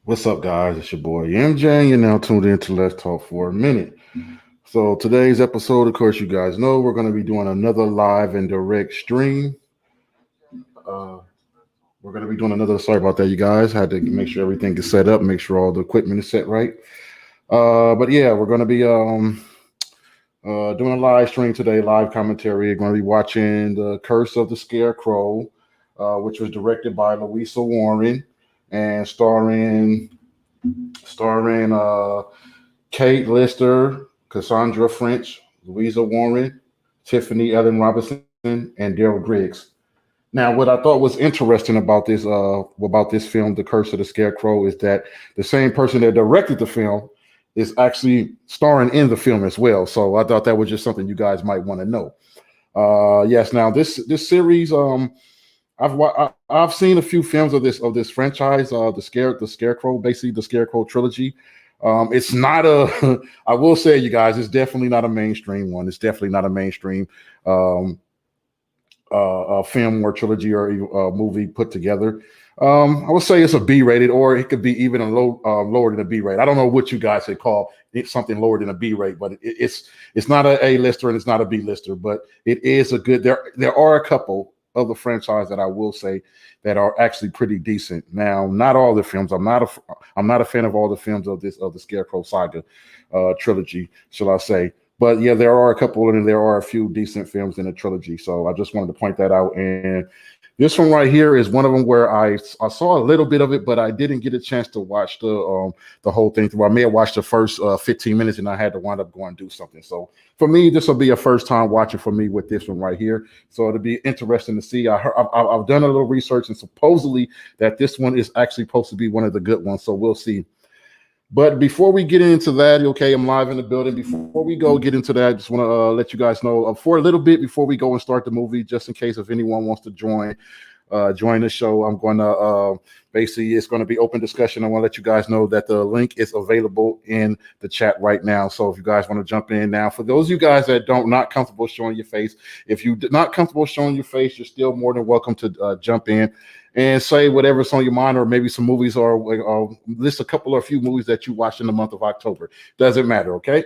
What's up, guys? It's your boy MJ. You're now tuned in to Let's Talk for a Minute. So, today's episode, of course, you guys know we're going to be doing another live and direct stream. Uh, we're going to be doing another, sorry about that, you guys. Had to make sure everything is set up, make sure all the equipment is set right. But yeah, we're going to be doing a live stream today, live commentary. We're going to be watching The Curse of the Scarecrow, which was directed by Louisa Warren and starring Kate Lister, Cassandra French, Louisa Warren, Tiffany Ellen Robinson, and Daryl Griggs. Now, what I thought was interesting about this film, The Curse of the Scarecrow, is that the same person that directed the film is actually starring in the film as well. So I thought that was just something you guys might want to know. Yes, now this series, I've seen a few films of this franchise, the Scarecrow, basically the Scarecrow trilogy. It's not a I will say, you guys, it's definitely not a mainstream one. It's definitely not a mainstream um, film or trilogy or movie put together. I would say it's a B rated, or it could be even a lower than a B rate. I don't know what you guys would call it, something lower than a B rate, but it's not a lister and it's not a B lister, but it is a good. There are a couple of the franchise that I will say that are actually pretty decent. Now, not all the films. I'm not a fan of all the films of the Scarecrow saga trilogy, shall I say? But yeah, there are a couple, and there are a few decent films in the trilogy. So I just wanted to point that out. And this one right here is one of them where I saw a little bit of it, but I didn't get a chance to watch the whole thing through. I may have watched the first 15 minutes, and I had to wind up going and do something. So for me, this will be a first time watching for me with this one right here. So it'll be interesting to see. I've done a little research, and supposedly that this one is actually supposed to be one of the good ones. So we'll see. But before we get into that, okay, I'm live in the building. Before we go get into that, I just want to let you guys know for a little bit before we go and start the movie, just in case if anyone wants to join the show. I'm going to basically, it's going to be open discussion. I want to let you guys know that the link is available in the chat right now. So if you guys want to jump in now, for those of you guys that don't not comfortable showing your face, if you're not comfortable showing your face, you're still more than welcome to jump in and say whatever's on your mind, or maybe some movies, or list a few movies that you watched in the month of October. Doesn't matter, okay?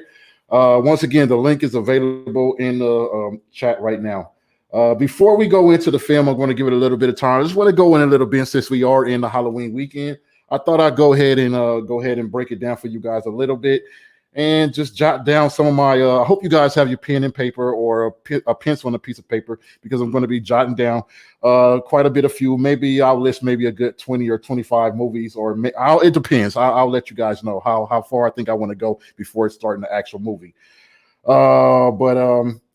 Once again, the link is available in the chat right now. Before we go into the film, I'm going to give it a little bit of time. I just want to go in a little bit since we are in the Halloween weekend. I thought I'd go ahead and break it down for you guys a little bit and just jot down some of my. I hope you guys have your pen and paper or a pencil and a piece of paper, because I'm going to be jotting down quite a bit of few. Maybe I'll list maybe a good 20 or 25 movies, or it depends. I'll let you guys know how far I think I want to go before starting the actual movie. But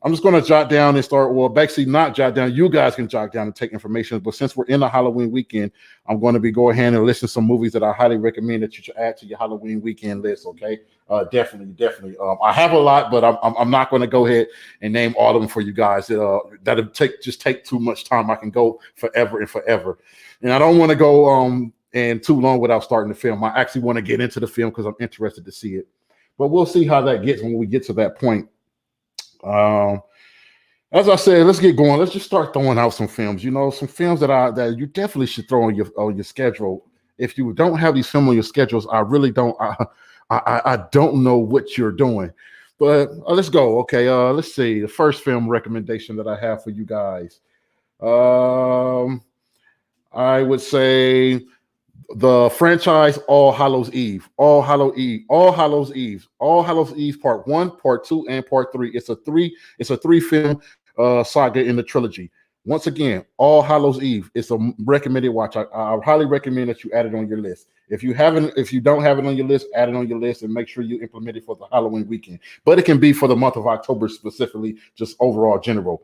I'm just going to jot down and start. Well, basically, not jot down. You guys can jot down and take information. But since we're in the Halloween weekend, I'm going to be go ahead and list some movies that I highly recommend that you should add to your Halloween weekend list. Okay, definitely. I have a lot, but I'm not going to go ahead and name all of them for you guys. That'll take too much time. I can go forever and forever, and I don't want to go and too long without starting the film. I actually want to get into the film because I'm interested to see it. But we'll see how that gets when we get to that point. Um, as I said, let's get going. Let's just start throwing out some films. You know, some films that you definitely should throw on your schedule. If you don't have these films on your schedules, I really don't. I don't know what you're doing. But let's go. Okay. Let's see. The first film recommendation that I have for you guys. Um, I would say the franchise All Hallows Eve, All Hallows Eve Part 1, Part 2, and Part 3. It's a three film saga in the trilogy. Once again, All Hallows Eve. It's a recommended watch. I highly recommend that you add it on your list. If you don't have it on your list, add it on your list and make sure you implement it for the Halloween weekend. But it can be for the month of October specifically, just overall general.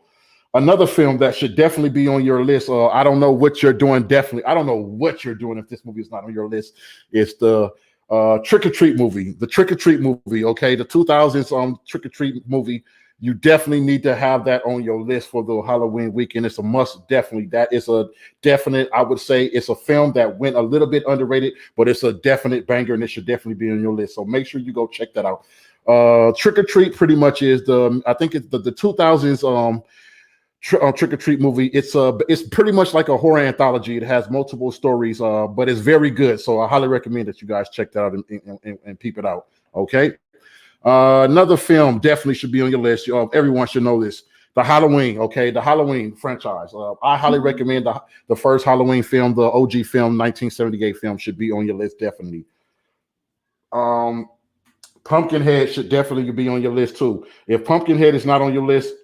Another film that should definitely be on your list. I don't know what you're doing. Definitely, I don't know what you're doing if this movie is not on your list. It's the Trick or Treat movie. The Trick or Treat movie. Okay, the 2000s Trick or Treat movie. You definitely need to have that on your list for the Halloween weekend. It's a must. Definitely, that is a definite. I would say it's a film that went a little bit underrated, but it's a definite banger, and it should definitely be on your list. So make sure you go check that out. Trick or Treat pretty much is I think it's the 2000s Trick or Treat movie. It's pretty much like a horror anthology. It has multiple stories, but it's very good. So I highly recommend that you guys check that out and peep it out. Okay. Another film definitely should be on your list. Everyone should know this. The Halloween, okay, the Halloween franchise. I highly recommend the first Halloween film, the OG film, 1978 film, should be on your list definitely. Pumpkinhead should definitely be on your list too. If Pumpkinhead is not on your list,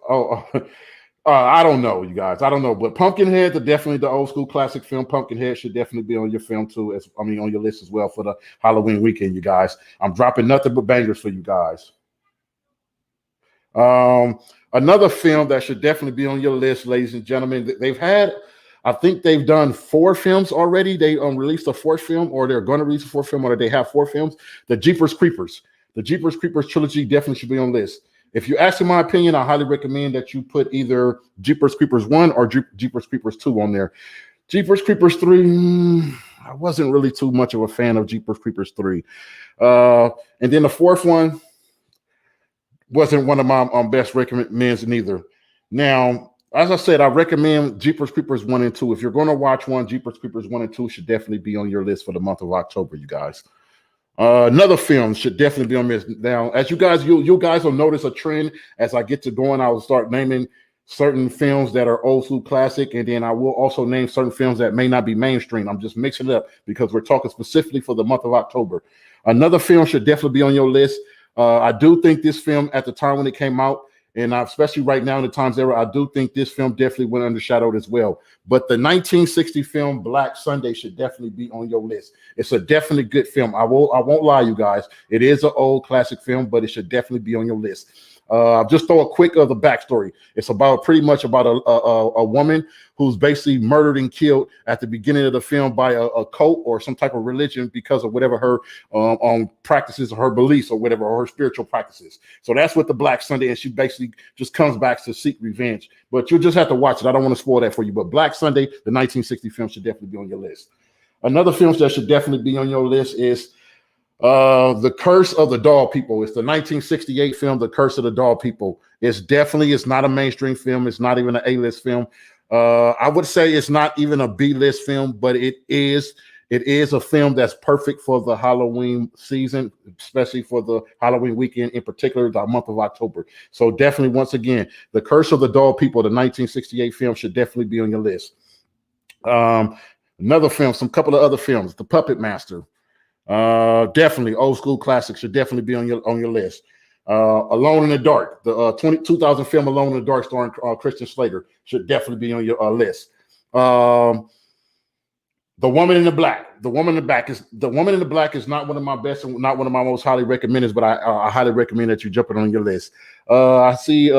I don't know, you guys. I don't know, but Pumpkinhead, definitely the old school classic film. Pumpkinhead should definitely be on your film too. On your list as well for the Halloween weekend, you guys. I'm dropping nothing but bangers for you guys. Another film that should definitely be on your list, ladies and gentlemen. I think they've done 4 films already. They released a 4th film, or they're going to release a 4th film, or they have 4 films. The Jeepers Creepers. The Jeepers Creepers trilogy definitely should be on the list. If you ask in my opinion, I highly recommend that you put either Jeepers Creepers 1 or Jeepers Creepers 2 on there. Jeepers Creepers 3, I wasn't really too much of a fan of Jeepers Creepers 3. And then the 4th one wasn't one of my best recommends neither. Now, as I said, I recommend Jeepers Creepers 1 and 2. If you're going to watch one, Jeepers Creepers 1 and 2 should definitely be on your list for the month of October, you guys. Another film should definitely be on this. Now, as you guys will notice a trend as I get to going. I will start naming certain films that are old school classic, and then I will also name certain films that may not be mainstream. I'm just mixing it up because we're talking specifically for the month of October. Another film should definitely be on your list. I do think this film at the time when it came out, and especially right now in the times era, I do think this film definitely went undershadowed as well. But the 1960 film Black Sunday should definitely be on your list. It's a definitely good film. I won't lie, you guys. It is an old classic film, but it should definitely be on your list. Just throw a quick of the backstory. It's pretty much about a woman who's basically murdered and killed at the beginning of the film by a cult or some type of religion because of whatever her practices or her beliefs or whatever, or her spiritual practices. So that's what the Black Sunday is. She basically just comes back to seek revenge. But you'll just have to watch it. I don't want to spoil that for you. But Black Sunday, the 1960 film, should definitely be on your list. Another film that should definitely be on your list is The Curse of the Doll People. It's the 1968 film, The Curse of the Doll People. It's not a mainstream film. It's not even an A-list film. I would say it's not even a B-list film, but it is a film that's perfect for the Halloween season, especially for the Halloween weekend, in particular, the month of October. So definitely, once again, The Curse of the Doll People, the 1968 film, should definitely be on your list. Another film, couple of other films, The Puppet Master. Definitely old school classic, should definitely be on your list. Alone in the Dark, the 2000 film Alone in the Dark, starring Christian Slater, should definitely be on your list. The Woman in the Black. The Woman in the Black is not one of my best and not one of my most highly recommended, but I highly recommend that you jump it on your list. I see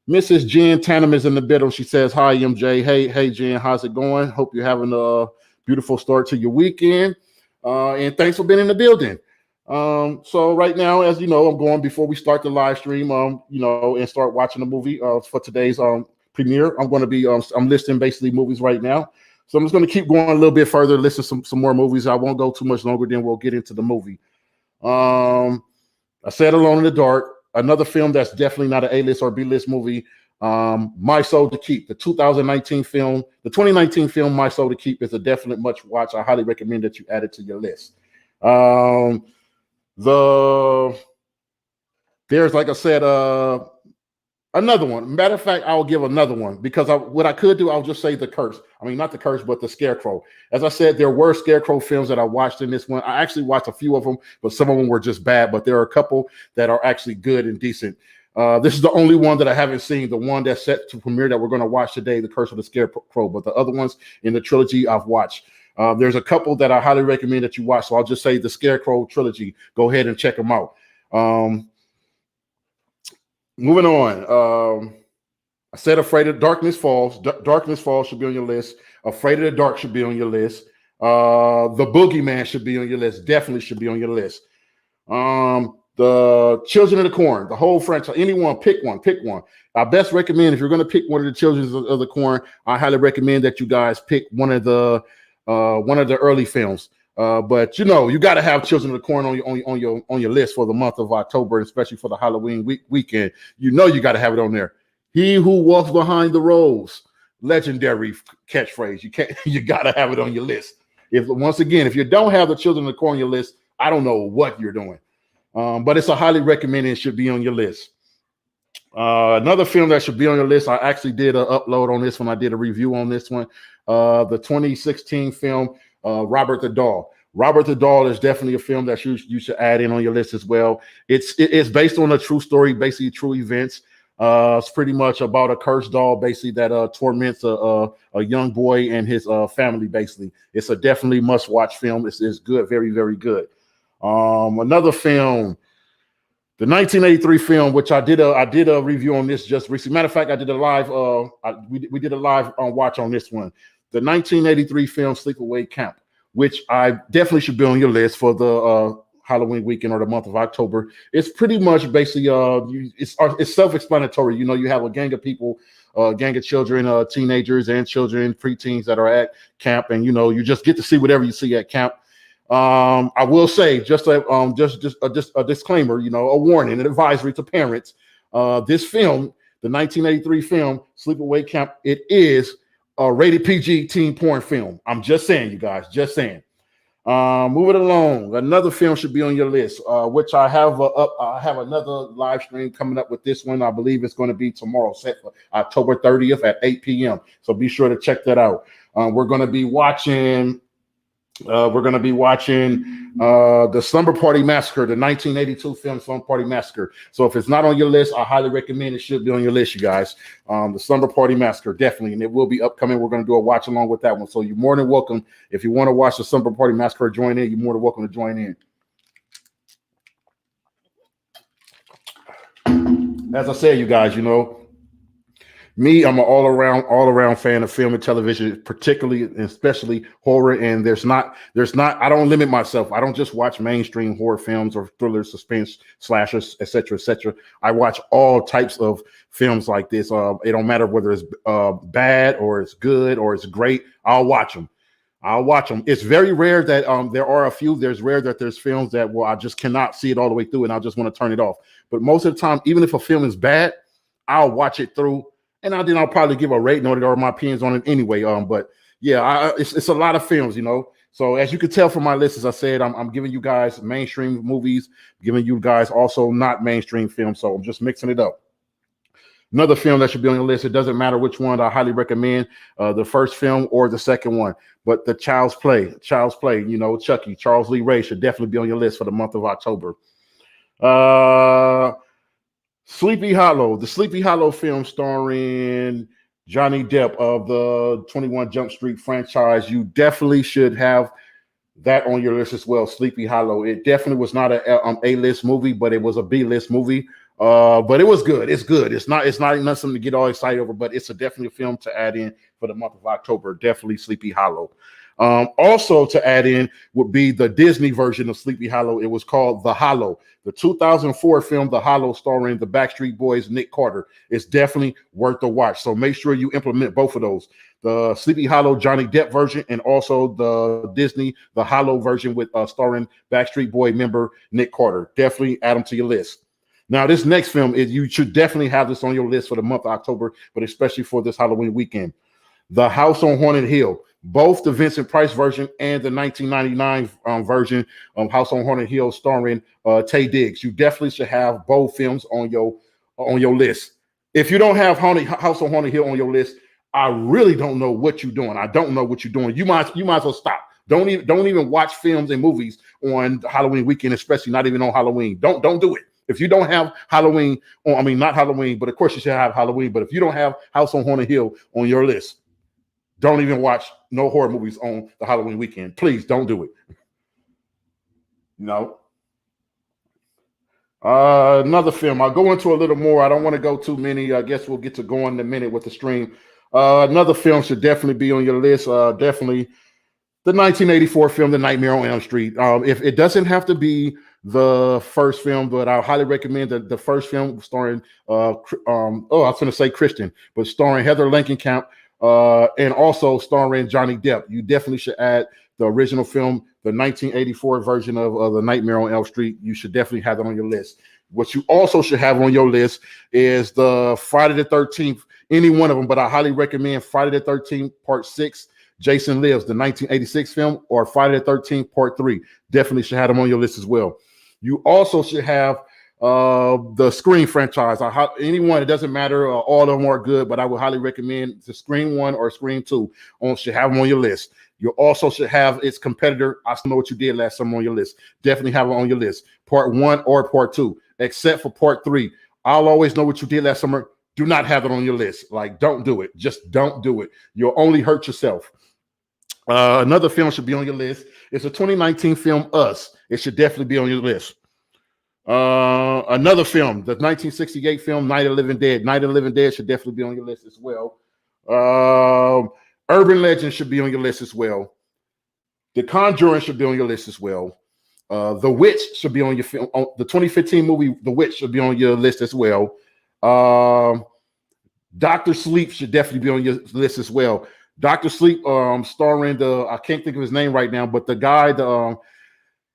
Mrs. Jen Tanum is in the building. She says, "Hi, MJ. Hey, Jen. How's it going? Hope you're having a beautiful start to your weekend. And thanks for being in the building." So right now, as you know, I'm going before we start the live stream, and start watching the movie for today's premiere. I'm going to be I'm listing basically movies right now. So I'm just going to keep going a little bit further, listen some more movies. I won't go too much longer, then we'll get into the movie. I said Alone in the Dark, another film that's definitely not an A-list or B-list movie. My Soul to Keep, the 2019 film, the 2019 film My Soul to Keep is a definite must watch. I highly recommend that you add it to your list. There's, like I said, another one. Matter of fact, I'll give another one because what I could do, I'll just say The Curse. I mean, not The Curse, but The Scarecrow. As I said, there were Scarecrow films that I watched in this one. I actually watched a few of them, but some of them were just bad. But there are a couple that are actually good and decent. This is the only one that I haven't seen, the one that's set to premiere that we're going to watch today, The Curse of the Scarecrow. But the other ones in the trilogy I've watched. There's a couple that I highly recommend that you watch. So I'll just say the Scarecrow trilogy. Go ahead and check them out. Moving on. I said Afraid of Darkness Falls. Darkness Falls should be on your list. Afraid of the Dark should be on your list. The Boogeyman should be on your list. Definitely should be on your list. The Children of the Corn, the whole franchise. Anyone, pick one. I best recommend, if you're going to pick one of the Children of the Corn, I highly recommend that you guys pick one of the early films. But you got to have Children of the Corn on your list for the month of October, especially for the Halloween weekend. You got to have it on there. He who walks behind the rose. Legendary catchphrase. You gotta have it on your list. If once again, if you don't have the Children of the Corn on your list, I don't know what you're doing. But it's a highly recommended and should be on your list. Another film that should be on your list, I actually did an upload on this one. I did a review on this one. The 2016 film, Robert the Doll. Robert the Doll is definitely a film that you should add in on your list as well. It's based on a true story, basically true events. It's pretty much about a cursed doll, basically, that torments a young boy and his family. Basically, it's a definitely must-watch film. It's good, very, very good. Another film, the 1983 film, which I did a review on this just recently. Matter of fact, I did a live. We did a live watch on this one. The 1983 film Sleepaway Camp, which I definitely should be on your list for the Halloween weekend or the month of October. It's pretty much basically it's self-explanatory. You know, you have a gang of people, gang of children, teenagers and children, preteens that are at camp, and you just get to see whatever you see at camp. I will say just a disclaimer, a warning, an advisory to parents. This film, the 1983 film Sleepaway Camp, it is a rated PG teen porn film. I'm just saying, you guys, just saying. Moving along, another film should be on your list, which I have I have another live stream coming up with this one. I believe it's going to be tomorrow, set for October 30th at 8 p.m. So be sure to check that out. We're going to be watching the Slumber Party Massacre, the 1982 film Slumber Party Massacre. So if it's not on your list, I highly recommend it should be on your list, you guys. The Slumber Party Massacre, definitely, and it will be upcoming. We're going to do a watch along with that one. So you're more than welcome. If you want to watch the Slumber Party Massacre, join in. You're more than welcome to join in. As I said, you guys, me, I'm an all-around fan of film and television, particularly and especially horror. And I don't limit myself. I don't just watch mainstream horror films or thrillers, suspense, slashers, etc., etc. I watch all types of films like this. It don't matter whether it's bad or it's good or it's great. I'll watch them. It's very rare that there's rare that there's films that, I just cannot see it all the way through and I just want to turn it off. But most of the time, even if a film is bad, I'll watch it through. And then I'll probably give a rating on it or my opinions on it anyway. But yeah, it's a lot of films, So as you can tell from my list, as I said, I'm giving you guys mainstream movies, giving you guys also not mainstream films. So I'm just mixing it up. Another film that should be on your list, it doesn't matter which one, I highly recommend the first film or the second one. But the Child's Play, Chucky, Charles Lee Ray should definitely be on your list for the month of October. Sleepy Hollow, the Sleepy Hollow film starring Johnny Depp of the 21 Jump Street franchise. You definitely should have that on your list as well. Sleepy Hollow. It definitely was not a A-list movie, but it was a B-list movie. But it was good. It's good. It's not something to get all excited over, but it's definitely a film to add in for the month of October. Definitely Sleepy Hollow. Also to add in would be the Disney version of Sleepy Hollow. It was called The Hollow. The 2004 film The Hollow, starring the Backstreet Boys, Nick Carter. It's definitely worth the watch. So make sure you implement both of those. The Sleepy Hollow Johnny Depp version and also the Disney The Hollow version with starring Backstreet Boy member Nick Carter. Definitely add them to your list. Now, this next film, you should definitely have this on your list for the month of October, but especially for this Halloween weekend. The House on Haunted Hill. Both the Vincent Price version and the 1999 version of House on Haunted Hill starring Taye Diggs. You definitely should have both films on your list. If you don't have House on Haunted Hill on your list, I really don't know what you're doing. I don't know what you're doing. You might as well stop. Don't even watch films and movies on Halloween weekend, especially not even on Halloween. Don't do it. If you don't have Halloween, not Halloween, but of course you should have Halloween. But if you don't have House on Haunted Hill on your list, don't even watch no horror movies on the Halloween weekend. Please don't do it. No. Another film. I'll go into a little more. I don't want to go too many. I guess we'll get to going in a minute with the stream. Another film should definitely be on your list. Definitely the 1984 film, The Nightmare on Elm Street. If it doesn't have to be the first film, but I highly recommend the first film starring I was going to say Christian, but starring Heather Langenkamp. And also starring Johnny Depp. You definitely should add the original film, the 1984 version of The Nightmare on Elm Street. You should definitely have that on your list. What you also should have on your list is the Friday the 13th, any one of them, but I highly recommend Friday the 13th, Part 6, Jason Lives, the 1986 film, or Friday the 13th, Part 3. Definitely should have them on your list as well. You also should have the Scream franchise. Anyone, it doesn't matter. All of them are good, but I would highly recommend the Scream 1 or Scream 2. Should have them on your list. You also should have its competitor, I Still Know What You Did Last Summer, on your list. Definitely have it on your list. Part 1 or Part 2, except for Part 3. I'll Always Know What You Did Last Summer. Do not have it on your list. Like, don't do it. Just don't do it. You'll only hurt yourself. Another film should be on your list. It's a 2019 film, Us. It should definitely be on your list. Another film, the 1968 film, Night of the Living Dead. Night of the Living Dead should definitely be on your list as well. Urban Legend should be on your list as well. The Conjuring should be on your list as well. The Witch should be on your film. The 2015 movie, The Witch, should be on your list as well. Dr. Sleep should definitely be on your list as well. Dr. Sleep, starring I can't think of his name right now, but the guy, the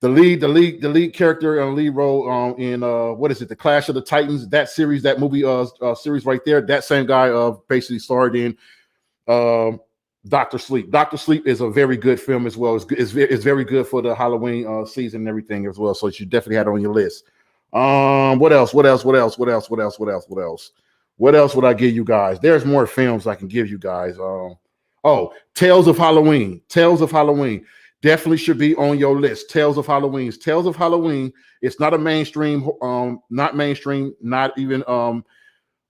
lead character and lead role in what is it, The Clash of the Titans, that series, that movie series right there, that same guy basically starred in Dr. Sleep. Dr. Sleep is a very good film as well. It's very good for the Halloween season and everything as well. So you should definitely have it on your list. What else? What else would I give you guys? There's more films I can give you guys. Tales of Halloween. Tales of Halloween definitely should be on your list. Tales of Halloween. Tales of Halloween. It's not a mainstream, not even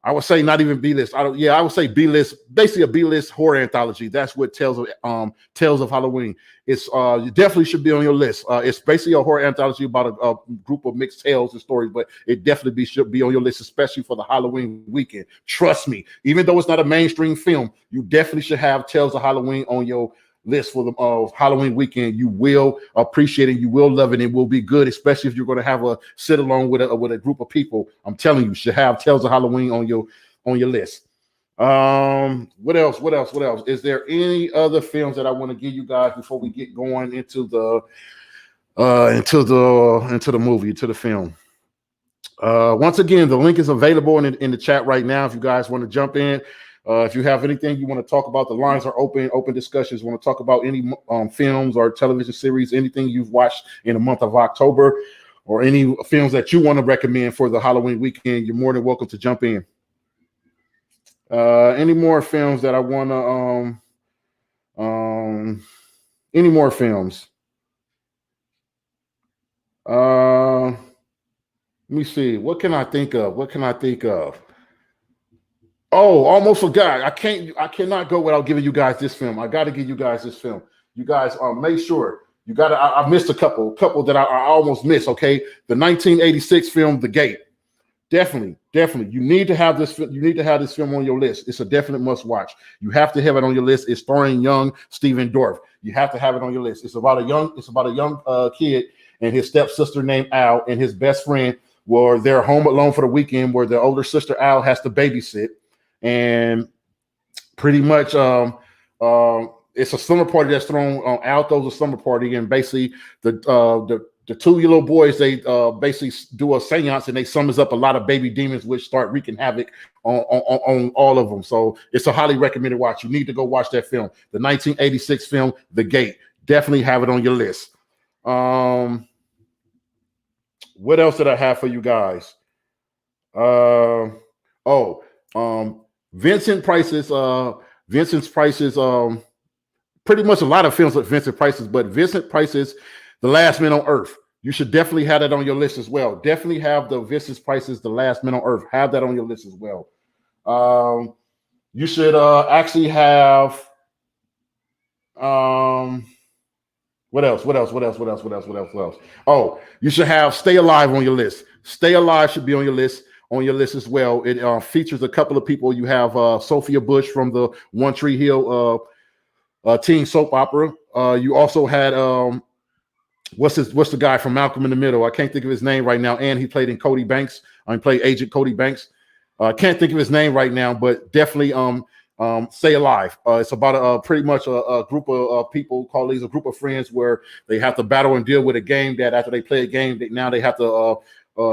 I would say not even B-list. I would say B-list, basically a B-list horror anthology. That's what Tales of Halloween. It's you definitely should be on your list. It's basically a horror anthology about a group of mixed tales and stories, but it definitely should be on your list, especially for the Halloween weekend. Trust me, even though it's not a mainstream film, you definitely should have Tales of Halloween on your list for the Halloween weekend. You will appreciate it. You will love it. It will be good, especially if you're going to have a sit along with a group of people. I'm telling you, should have Tales of Halloween on your list. What else? Is there any other films that I want to give you guys before we get going into the movie, into the film? Once again, the link is available in the chat right now if you guys want to jump in. If you have anything you want to talk about, the lines are open discussions. Want to talk about any films or television series, anything you've watched in the month of October, or any films that you want to recommend for the Halloween weekend, you're more than welcome to jump in. Any more films that I want to, any more films? Let me see. What can I think of? Oh, almost forgot. I cannot go without giving you guys this film. I got to give you guys this film. You guys make sure you got to. I missed a couple that I almost missed. Okay, the 1986 film, The Gate. Definitely. You need to have this. You need to have this film on your list. It's a definite must watch. You have to have it on your list. It's starring young Stephen Dorff. You have to have it on your list. It's about a young kid and his stepsister named Al and his best friend were they're home alone for the weekend, where the older sister Al has to babysit. And pretty much it's a slumber party that's thrown on Al throws a slumber party, and basically the two little boys, they basically do a seance and they summons up a lot of baby demons which start wreaking havoc on all of them. So it's a highly recommended watch. You need to go watch that film, the 1986 film, The Gate. Definitely have it on your list. What else did I have for you guys? Vincent Price's pretty much a lot of films with Vincent Price's, but Vincent Price's The Last Man on Earth. You should definitely have that on your list as well. Definitely have the Vincent Price's The Last Man on Earth. Have that on your list as well. You should actually have what else? Oh, you should have Stay Alive on your list. Stay Alive should be on your list as well. It features a couple of people. You have Sophia Bush from the One Tree Hill teen soap opera. You also had what's the guy from Malcolm in the Middle? I can't think of his name right now. And he played in Cody Banks. He played Agent Cody Banks. I can't think of his name right now, but definitely Stay Alive. It's about pretty much a group of people, a group of friends, where they have to battle and deal with a game that after they play a game, they have to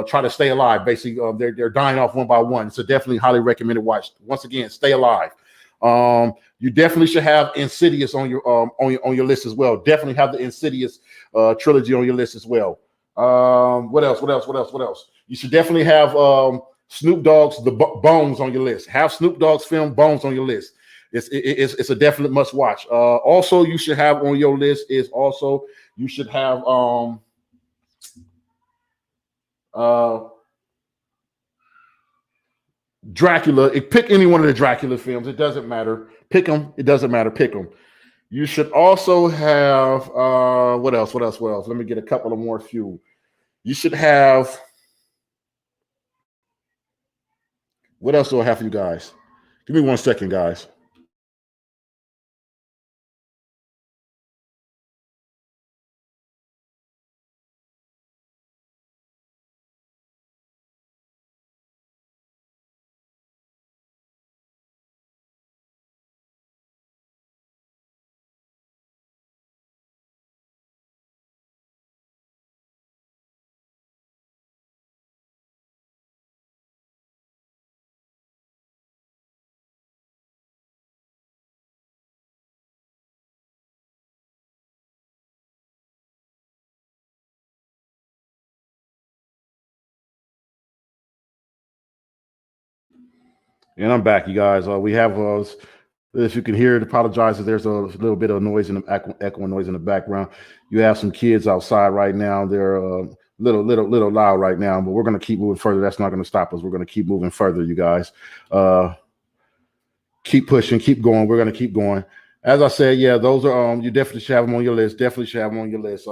try to stay alive. Basically, they're dying off one by one. So definitely highly recommended watch. Once again, stay alive. You definitely should have Insidious on your list as well. Definitely have the Insidious trilogy on your list as well. What else? What else? What else? What else? You should definitely have Snoop Dogg's Bones on your list. Have Snoop Dogg's film Bones on your list. It's a definite must watch. Also, you should have on your list is also you should have Dracula. Pick any one of the Dracula films. It doesn't matter. Pick them. It doesn't matter. Pick them. You should also have what else? What else? What else? Let me get a couple of more few. You should have. What else do I have for you guys? Give me 1 second, guys. And I'm back, you guys. We have, if you can hear it, apologize if there's a little bit of noise in the echoing noise in the background. You have some kids outside right now. They're little loud right now, but we're going to keep moving further. That's not going to stop us. We're going to keep moving further, you guys. Keep pushing, keep going. We're going to keep going. As I said, yeah, those are you definitely should have them on your list. Definitely should have them on your list.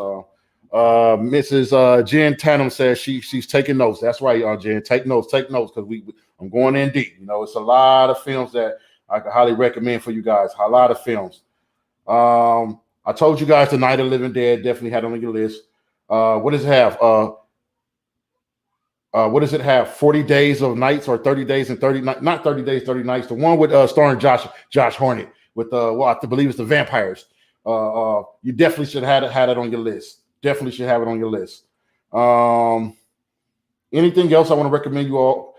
Mrs. Jen Tatum says she's taking notes. That's right, Jen. Take notes, because I'm going in deep. You know, it's a lot of films that I can highly recommend for you guys. A lot of films. I told you guys The Night of the Living Dead. Definitely had it on your list. What does it have? What does it have? 40 Days of Nights or 30 Days and 30 Nights? Not 30 Days, 30 Nights. The one with starring Josh Hartnett with I believe it's the vampires. You definitely should have it on your list. Definitely should have it on your list. Anything else I want to recommend you all?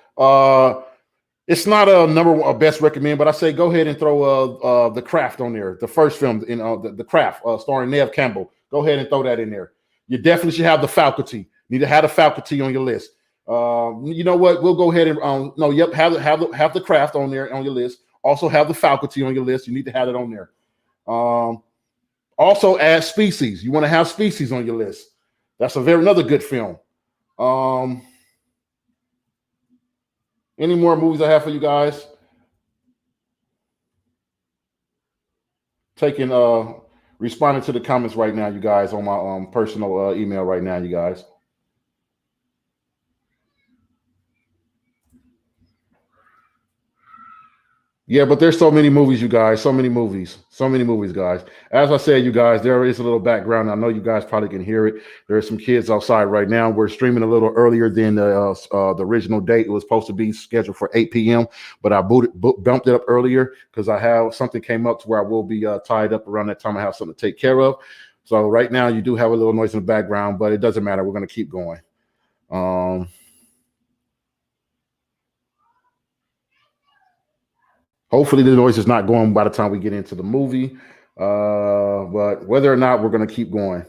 It's not a best recommend, but I say go ahead and throw The Craft on there. The first film in the Craft, starring Neve Campbell. Go ahead and throw that in there. You definitely should have The Faculty. Need to have The Faculty on your list. You know what? We'll go ahead and have The Craft on there on your list. Also have The Faculty on your list. You need to have it on there. Also add Species. You want to have Species on your list. That's another good film. Any more movies I have for you guys? Responding to the comments right now, you guys, on my personal email right now, you guys. Yeah, but there's so many movies, you guys. So many movies, guys. As I said, you guys, there is a little background. I know you guys probably can hear it. There are some kids outside right now. We're streaming a little earlier than the original date. It was supposed to be scheduled for 8 p.m., but I bumped it up earlier because something came up to where I will be tied up around that time. I have something to take care of. So right now you do have a little noise in the background, but it doesn't matter. We're going to keep going. Hopefully the noise is not going by the time we get into the movie. But whether or not, we're going to keep going.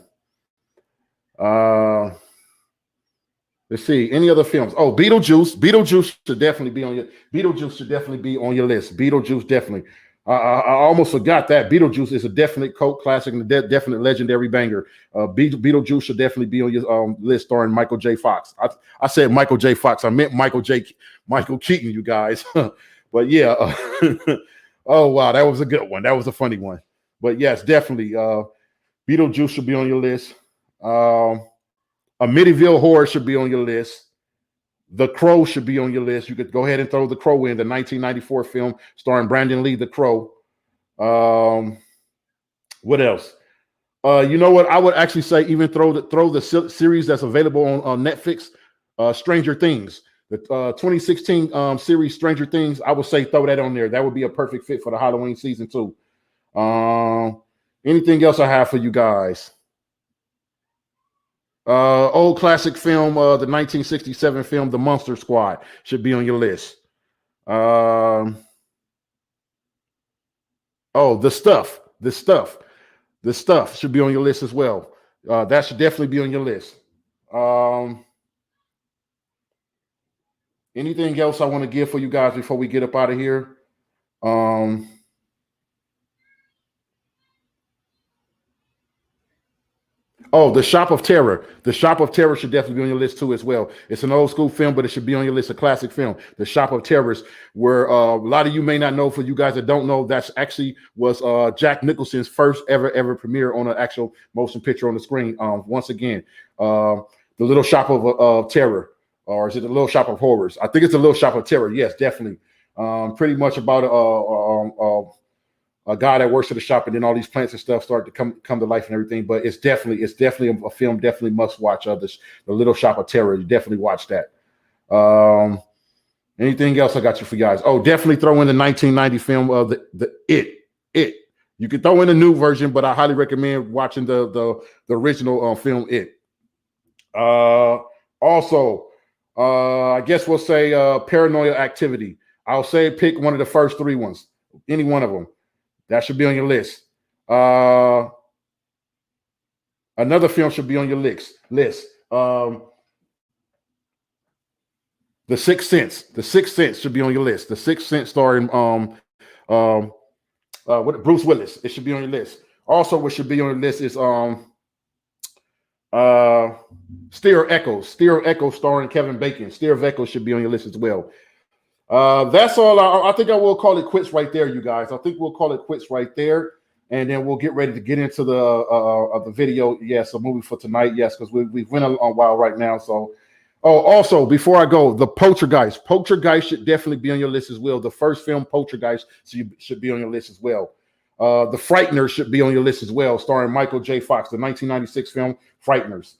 Let's see. Any other films? Oh, Beetlejuice. Beetlejuice should definitely be on your list. Beetlejuice, definitely. I almost forgot that. Beetlejuice is a definite cult classic and a definite legendary banger. Beetlejuice should definitely be on your list, starring Michael J. Fox. I said Michael J. Fox. I meant Michael Keaton, you guys. But yeah. Oh, wow. That was a good one. That was a funny one. But yes, definitely. Beetlejuice should be on your list. Amityville Horror should be on your list. The Crow should be on your list. You could go ahead and throw The Crow in, the 1994 film starring Brandon Lee, The Crow. What else? You know what? I would actually say even throw the series that's available on Netflix, Stranger Things. The 2016 series Stranger Things, I would say throw that on there. That would be a perfect fit for the Halloween season too. Anything else I have for you guys? Old classic film, the 1967 film, The Monster Squad, should be on your list. Um, oh, the stuff should be on your list as well. That should definitely be on your list. Um, Anything else I want to give for you guys before we get up out of here? Um, Oh, The Shop of Terror. The Shop of Terror should definitely be on your list too as well. It's an old school film, but it should be on your list. A classic film, The Shop of Terrors, where a lot of you may not know. For you guys that don't know, that's actually was Jack Nicholson's first ever premiere on an actual motion picture on the screen. Once again, The Little Shop of Terror, or is it The Little Shop of Horrors? I think it's The Little Shop of Terror. Yes, definitely. Pretty much about a guy that works at the shop, and then all these plants and stuff start to come to life and everything. But it's definitely a film, definitely must watch. The Little Shop of Terror. You definitely watch that. Um, Anything else I got you for guys? Oh, definitely throw in the 1990 film of It. You can throw in a new version, but I highly recommend watching the original film It. Uh, Also, I guess we'll say Paranoia Activity. I'll say pick one of the first three ones, any one of them. That should be on your list. Another film should be on your list. The Sixth Sense. The Sixth Sense should be on your list. The Sixth Sense starring Bruce Willis. It should be on your list. Also, what should be on your list is Stereo Echoes. Stereo Echoes starring Kevin Bacon. Stereo Echoes should be on your list as well. That's all. I think I will call it quits right there, you guys. I think we'll call it quits right there, and then we'll get ready to get into the video. Yes, a movie for tonight. Yes, because we've went a while right now. So, also before I go, the Poltergeist. Poltergeist should definitely be on your list as well. The first film, Poltergeist, should be on your list as well. The Frighteners should be on your list as well, starring Michael J. Fox, the 1996 film Frighteners.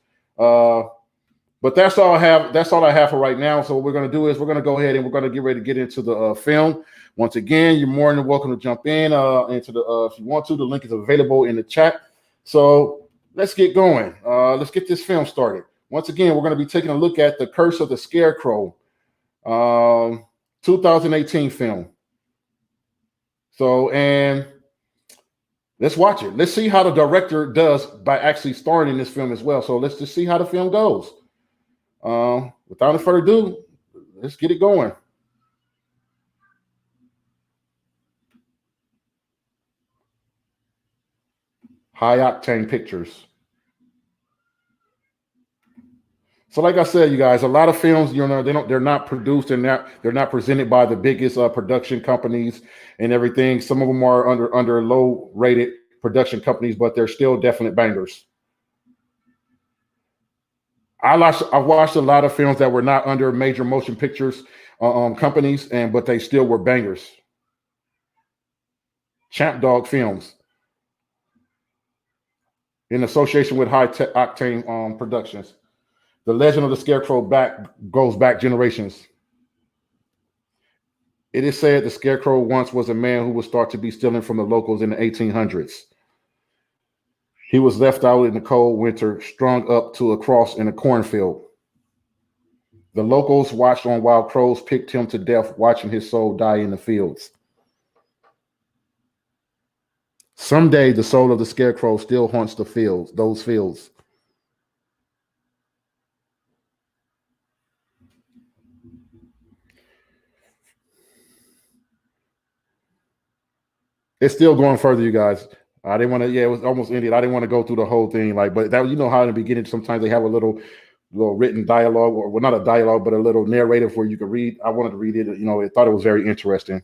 But that's all I have. That's all I have for right now. So what we're going to do is we're going to go ahead and we're going to get ready to get into the film. Once again, you're more than welcome to jump in into the if you want to. The link is available in the chat. So let's get going. Let's get this film started. Once again, we're going to be taking a look at The Curse of the Scarecrow, 2018 film. So, and let's watch it. Let's see how the director does by actually starring in this film as well. So let's just see how the film goes. Without further ado, let's get it going. High Octane Pictures. So, like I said, you guys, a lot of films, they're not produced and they're not presented by the biggest production companies and everything. Some of them are under low rated production companies, but they're still definite bangers. I've watched a lot of films that were not under major motion pictures companies, but they still were bangers. Champ Dog Films, in association with High Octane Productions. The legend of the Scarecrow goes back generations. It is said the Scarecrow once was a man who was thought to be stealing from the locals in the 1800s. He was left out in the cold winter, strung up to a cross in a cornfield. The locals watched on while crows picked him to death, watching his soul die in the fields. Someday, the soul of the Scarecrow still haunts those fields. It's still going further, you guys. I didn't want to. Yeah, it was almost ended. I didn't want to go through the whole thing, but that how in the beginning sometimes they have a little written dialogue, or well, not a dialogue, but a little narrative where you can read. I wanted to read it. I thought it was very interesting.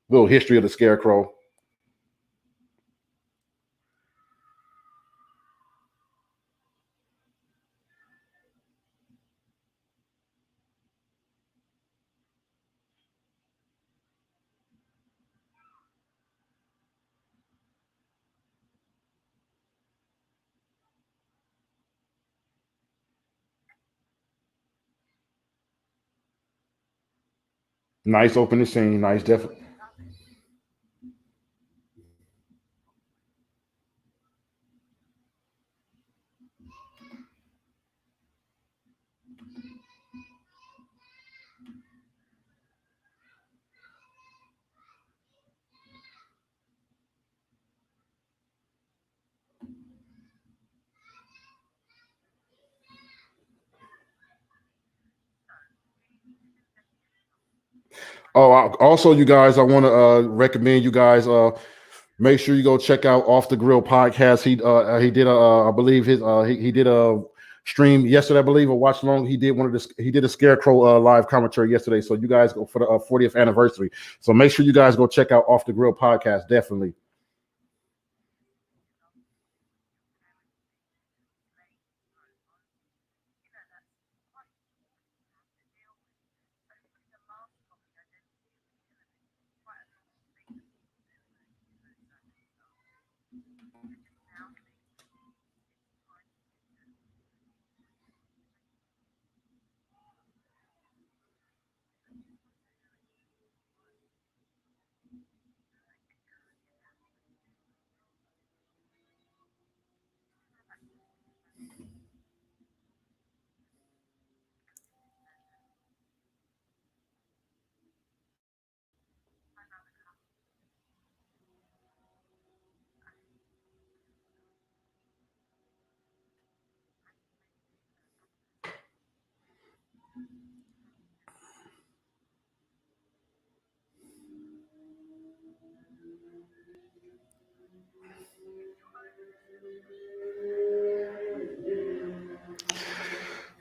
Little history of the Scarecrow. Nice opening scene. Nice, definitely. Oh, also, you guys, I want to recommend you guys make sure you go check out Off the Grill podcast. He did a I believe he did a stream yesterday, I believe, or watch along. He did a Scarecrow live commentary yesterday. So you guys go for the 40th anniversary. So make sure you guys go check out Off the Grill podcast. Definitely.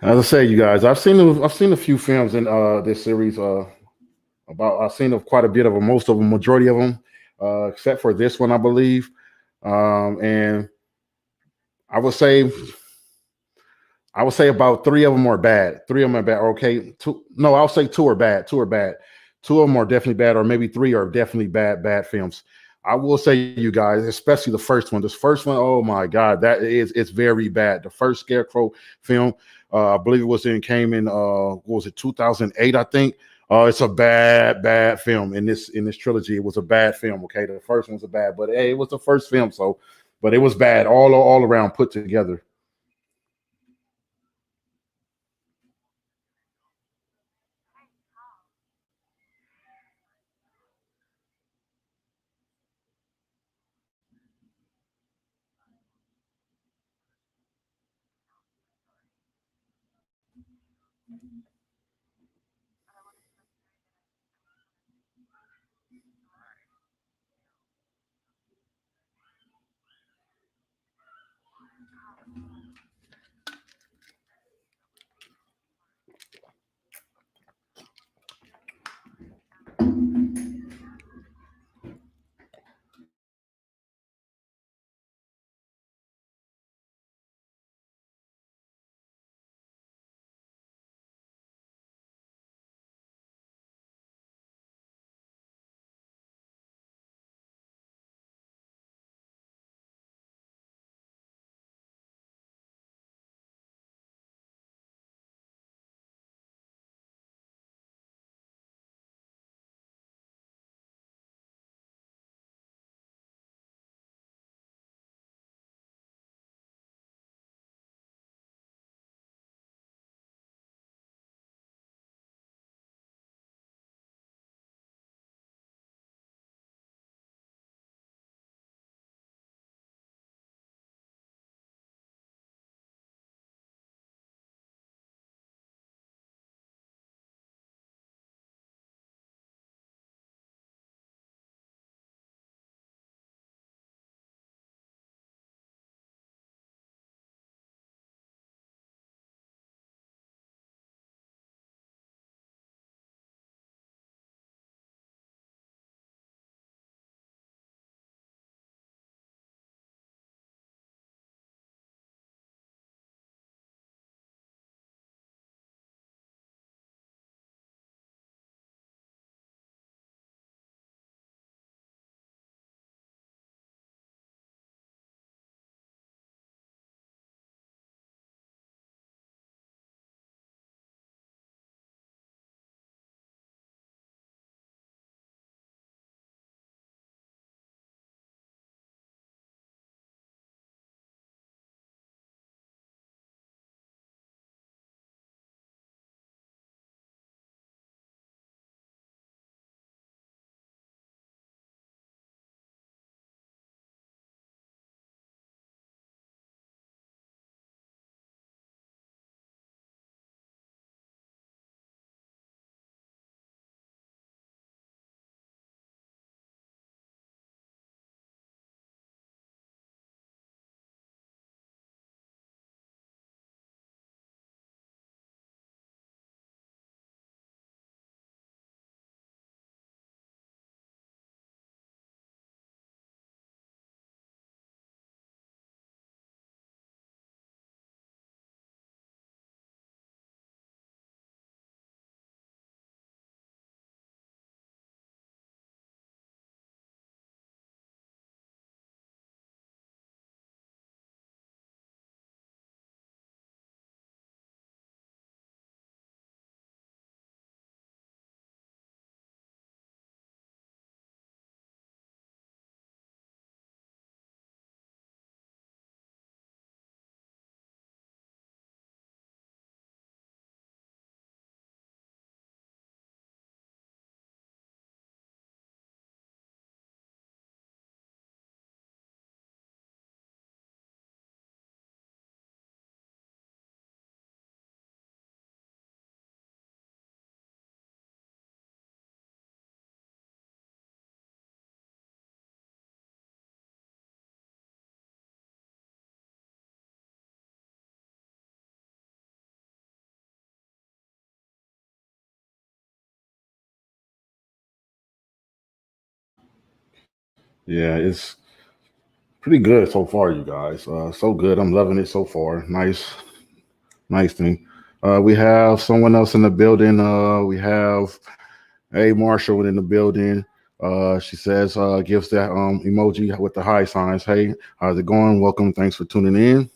As I say, you guys, I've seen a few films in this series. About I've seen quite a bit of them, most of them, majority of them, except for this one, I believe. And I would say I would say about three of them are bad. Three of them are bad. Okay, two. No, I'll say two are bad. Two are bad. Two of them are definitely bad, or maybe three are definitely bad films. I will say, you guys, especially the first one. This first one, oh my god, it's very bad. The first Scarecrow film, I believe it was in came in what was it 2008, I think. It's a bad film in this trilogy. It was a bad film. Okay, the first one's a bad, but hey, it was the first film, so but it was bad all around put together. Yeah, it's pretty good so far, you guys. So good. I'm loving it so far. Nice, nice thing. We have someone else in the building. We have A Marshall in the building. She says, gives that emoji with the high signs. Hey, how's it going? Welcome. Thanks for tuning in.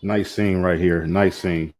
Nice scene right here. Nice scene.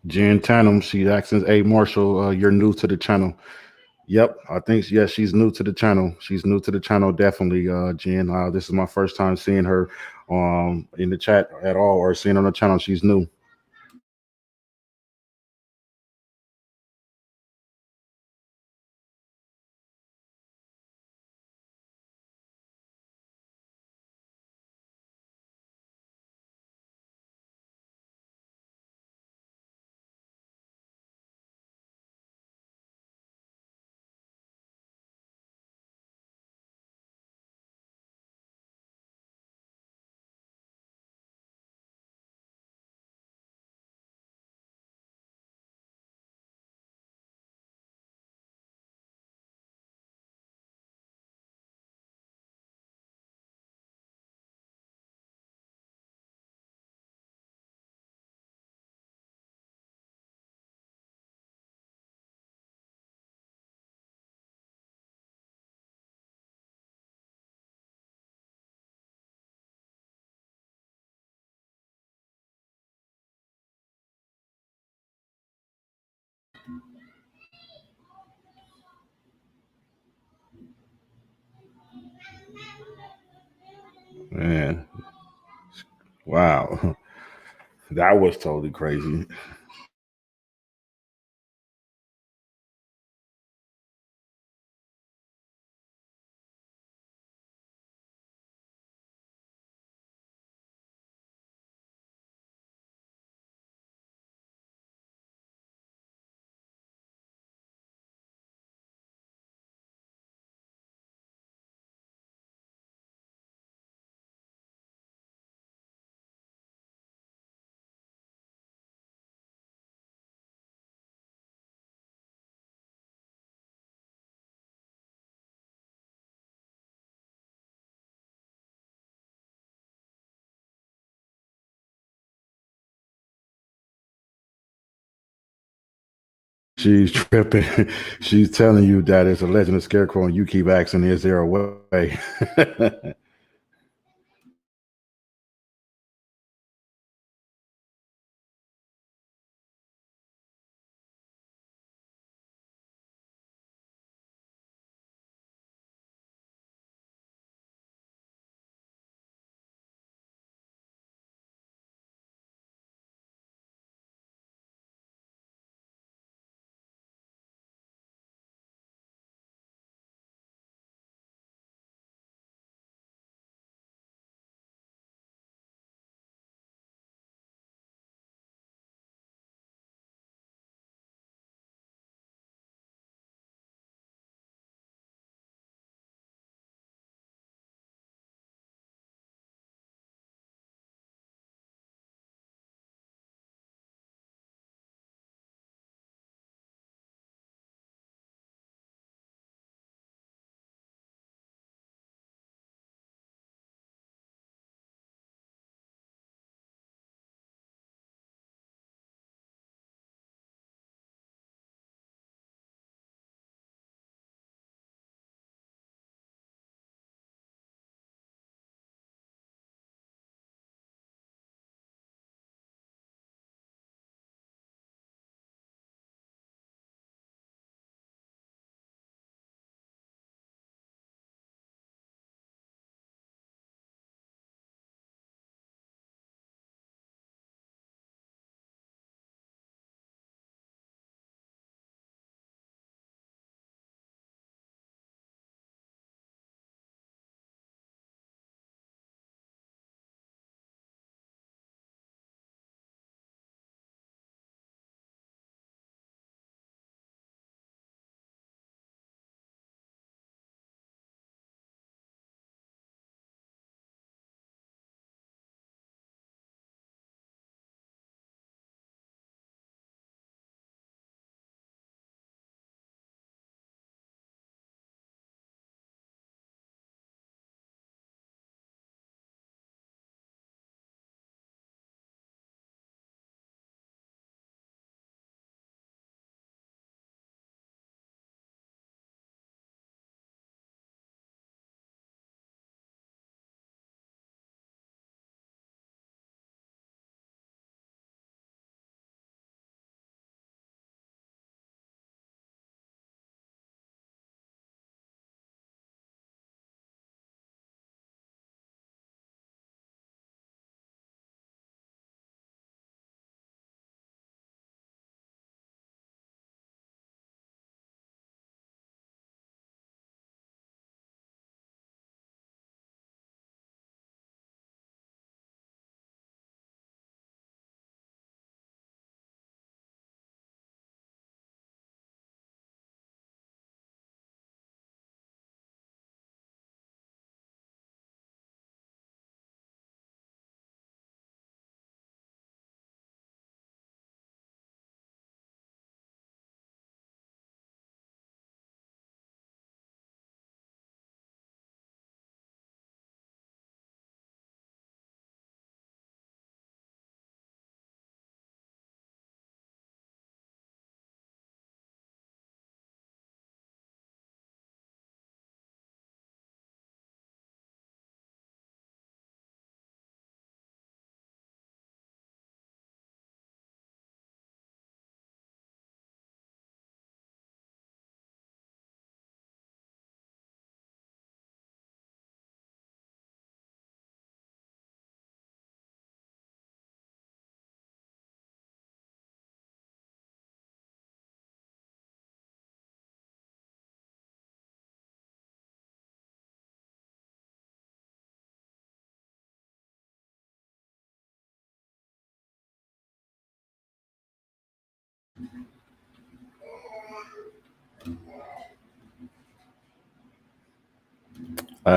Jen Tanum, she's asking A Marshall, you're new to the channel. Yep, I think yes, she's new to the channel. She's new to the channel, definitely. Jen, this is my first time seeing her in the chat at all, or seeing her on the channel. She's new. Man, Wow. That was totally crazy. She's tripping. She's telling you that it's a legend of Scarecrow, and you keep asking, "Is there a way?"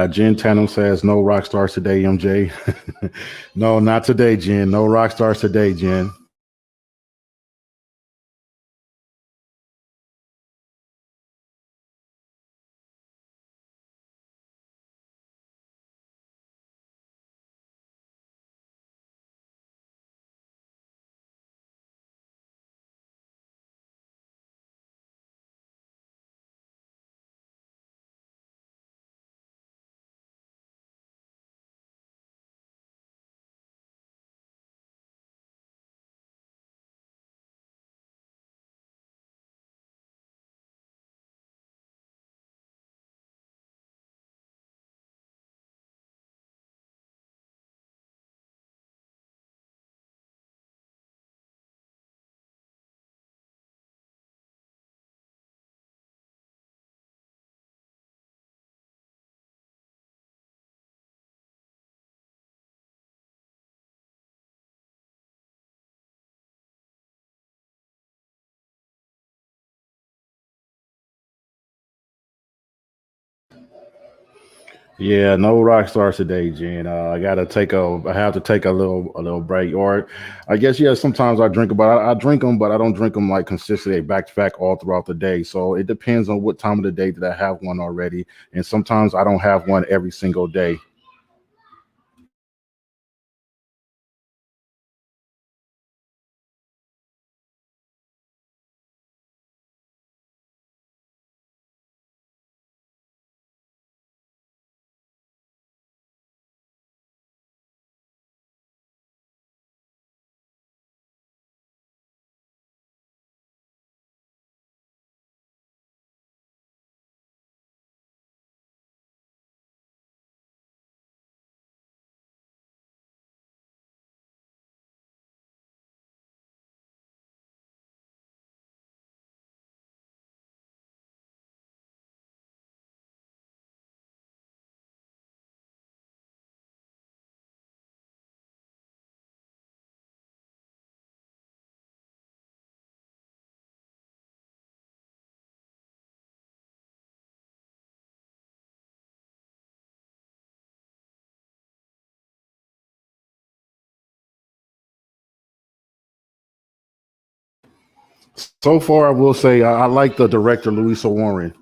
Jen Tatum says no rock stars today, MJ. No, not today, Jen. No rock stars today, Jen. Yeah, no rock stars today, Jen. I gotta take a. I have to take a little break, or I guess yeah. Sometimes I drink, but I drink them, but I don't drink them like consistently back to back all throughout the day. So it depends on what time of the day that I have one already, and sometimes I don't have one every single day. So far, I will say I like the director Louisa Warren.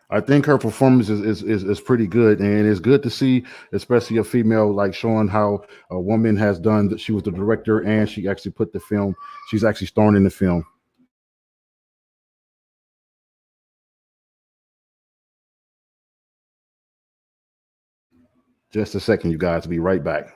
I think her performance is pretty good, and it's good to see, especially a female like showing how a woman has done that. She was the director, and she actually put the film. She's actually starring in the film. Just a second, you guys. I'll be right back.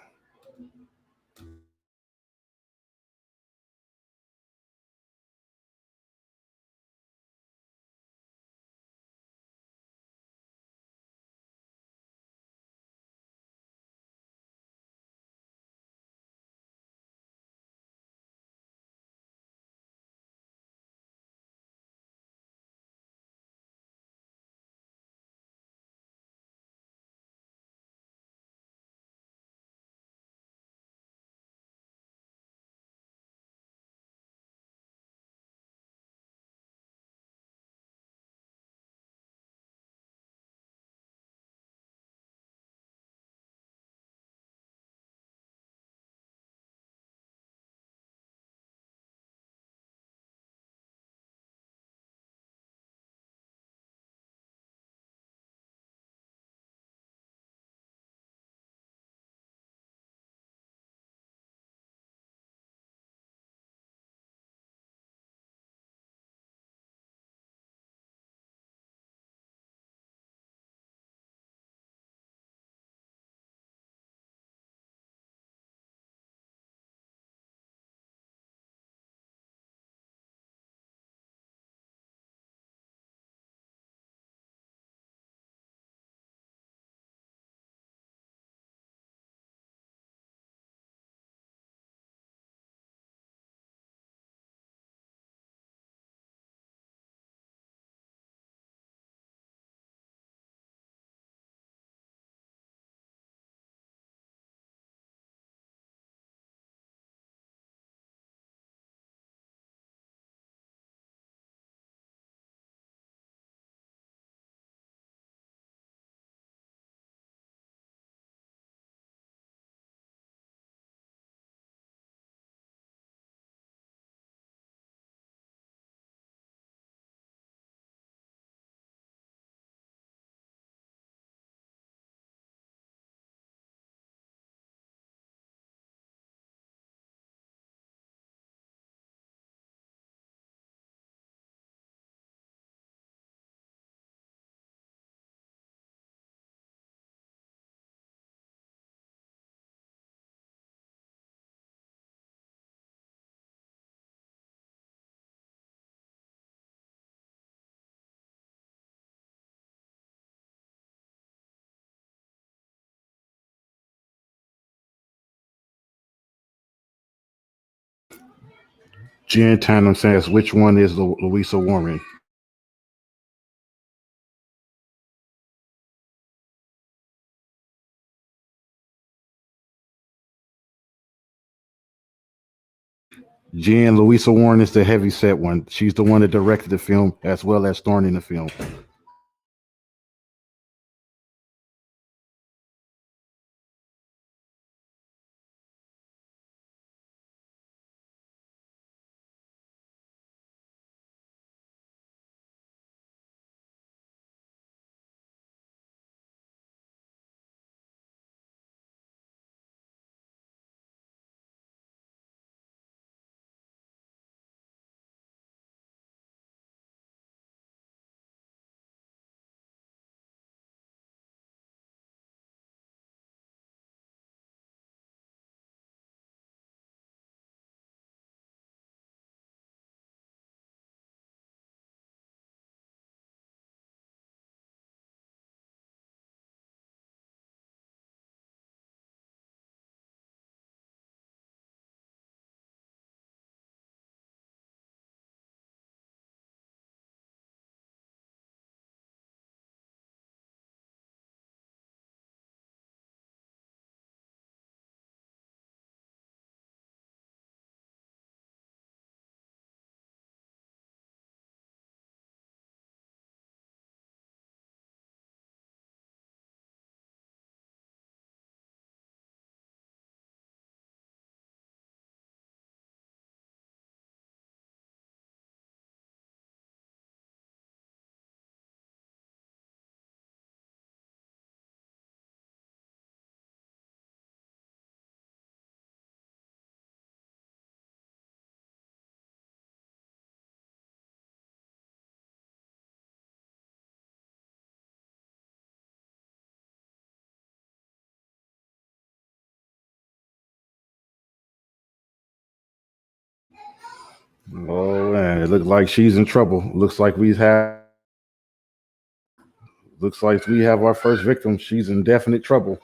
Jen Tandem says, which one is Louisa Warren? Jen Louisa Warren is the heavy set one. She's the one that directed the film as well as starring in the film. Oh man, it looks like she's in trouble. Looks like we have our first victim. She's in definite trouble.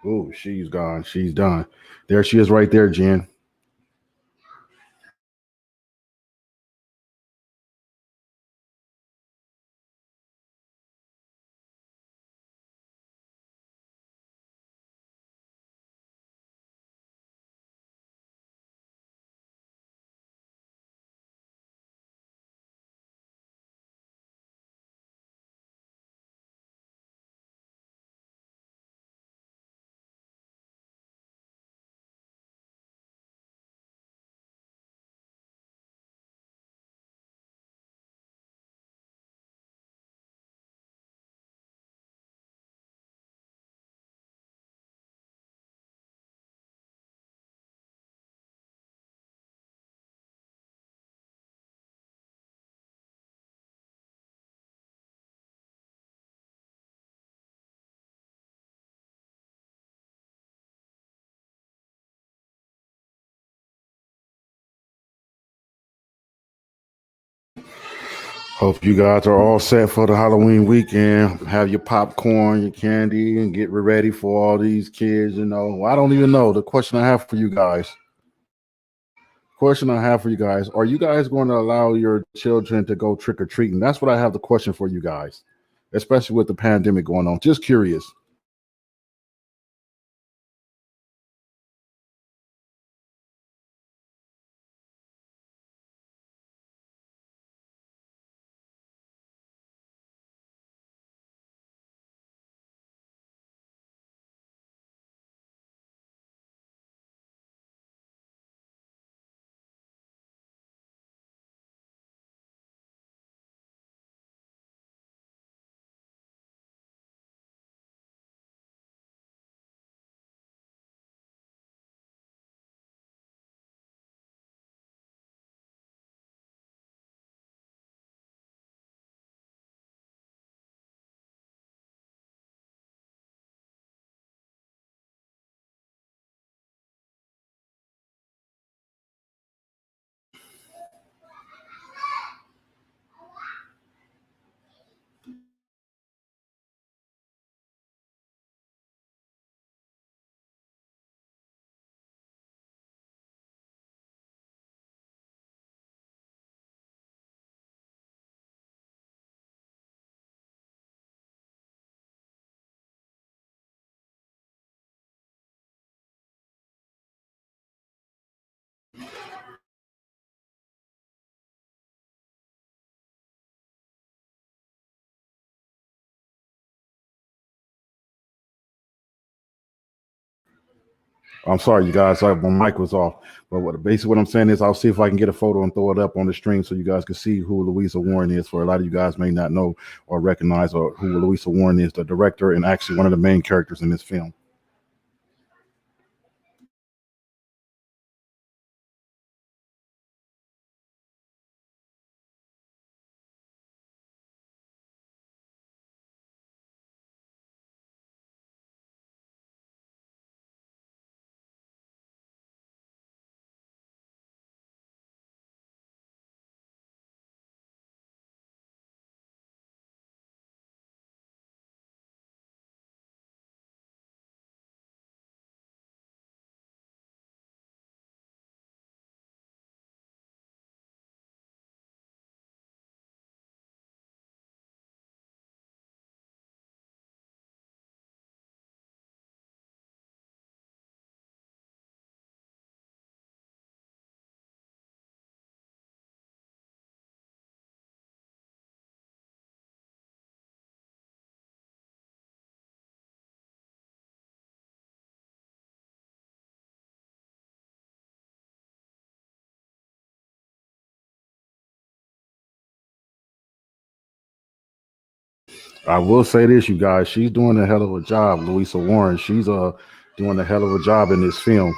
Oh, she's gone. She's done. There she is right there, Jen. Hope you guys are all set for the Halloween weekend. Have your popcorn, your candy, and get ready for all these kids. Well, I don't even know. The question I have for you guys. Question I have for you guys: are you guys going to allow your children to go trick or treating? That's what I have the question for you guys, especially with the pandemic going on. Just curious. I'm sorry, you guys. Sorry, my mic was off. But basically what I'm saying is, I'll see if I can get a photo and throw it up on the stream so you guys can see who Louisa Warren is. For a lot of you guys may not know or recognize or who Louisa Warren is, the director and actually one of the main characters in this film. I will say this, you guys. She's doing a hell of a job, Louisa Warren. She's doing a hell of a job in this film.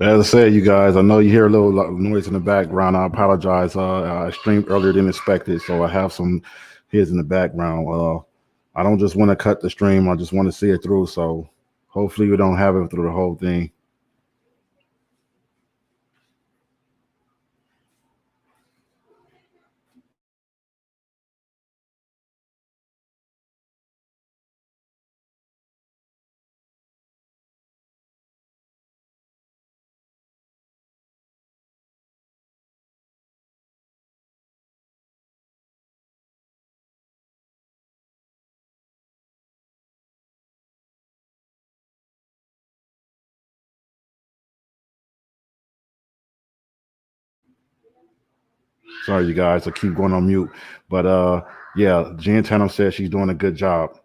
As I said, you guys, I know you hear a little noise in the background. I apologize. I streamed earlier than expected, so I have some hits in the background. I don't just want to cut the stream. I just want to see it through. So hopefully we don't have it through the whole thing. Sorry, you guys. I keep going on mute. But yeah, Jen Tatum says she's doing a good job.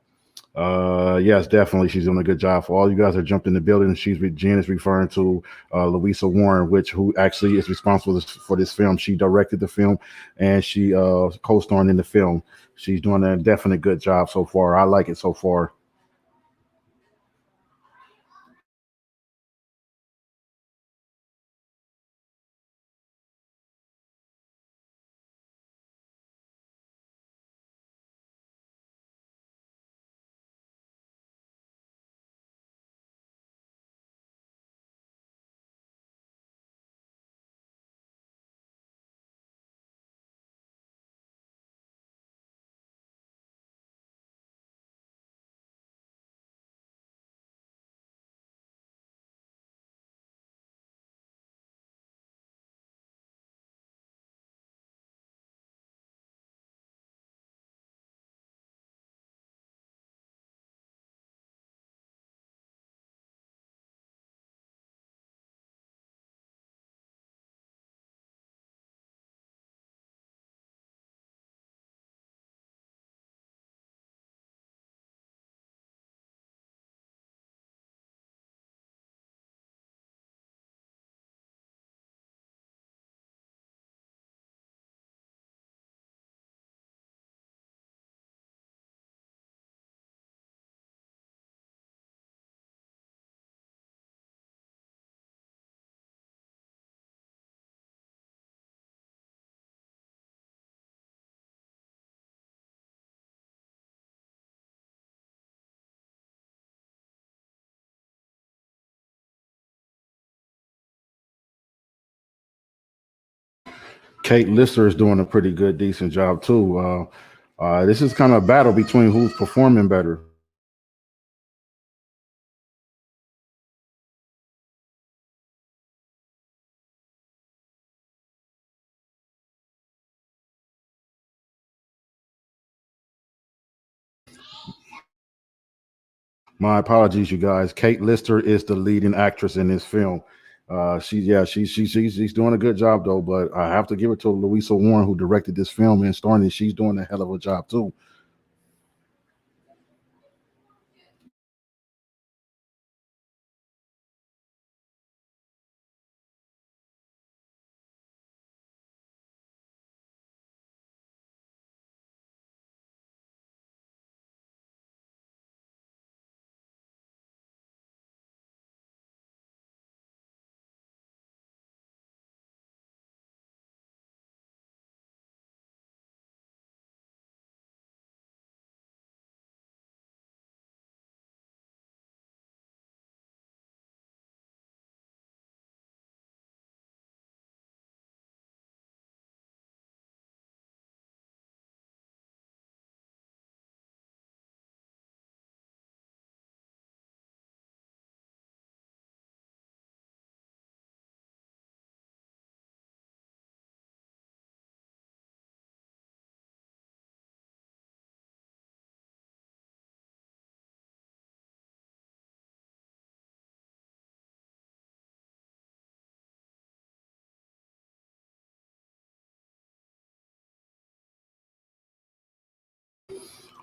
Yes, definitely, she's doing a good job. For all you guys that jumped in the building, Jen is referring to Louisa Warren, which who actually is responsible for this film. She directed the film and she co-starred in the film. She's doing a definite good job so far. I like it so far. Kate Lister is doing a pretty good, decent job too. This is kind of a battle between who's performing better. My apologies, you guys. Kate Lister is the leading actress in this film. She's doing a good job though. But I have to give it to Louisa Warren, who directed this film and starring. It. She's doing a hell of a job too.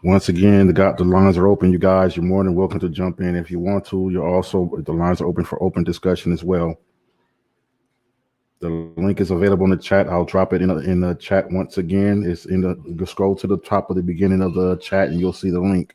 Once again, the lines are open. You guys, you're more than welcome to jump in if you want to. You're also the lines are open for open discussion as well. The link is available in the chat. I'll drop it in the chat once again. It's in the you scroll to the top of the beginning of the chat and you'll see the link.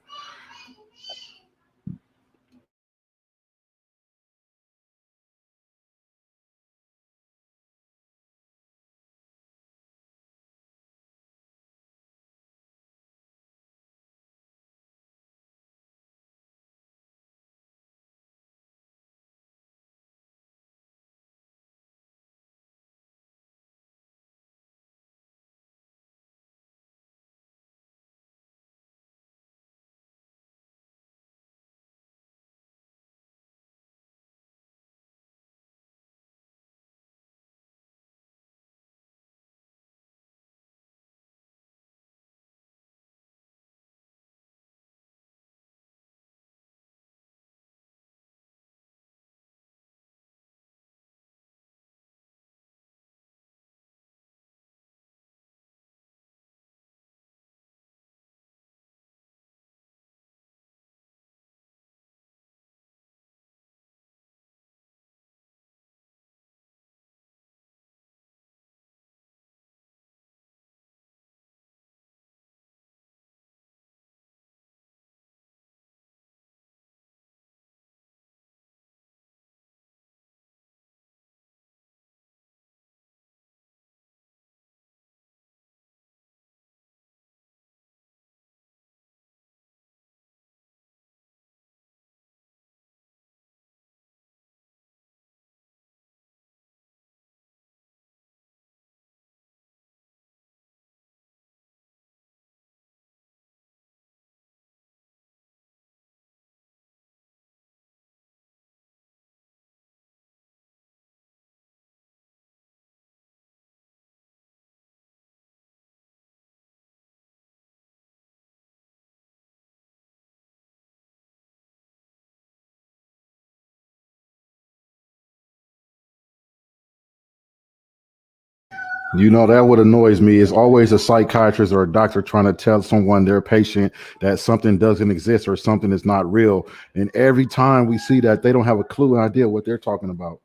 You know that what annoys me is always a psychiatrist or a doctor trying to tell someone their patient that something doesn't exist or something is not real. And every time we see that, they don't have a clue and idea what they're talking about.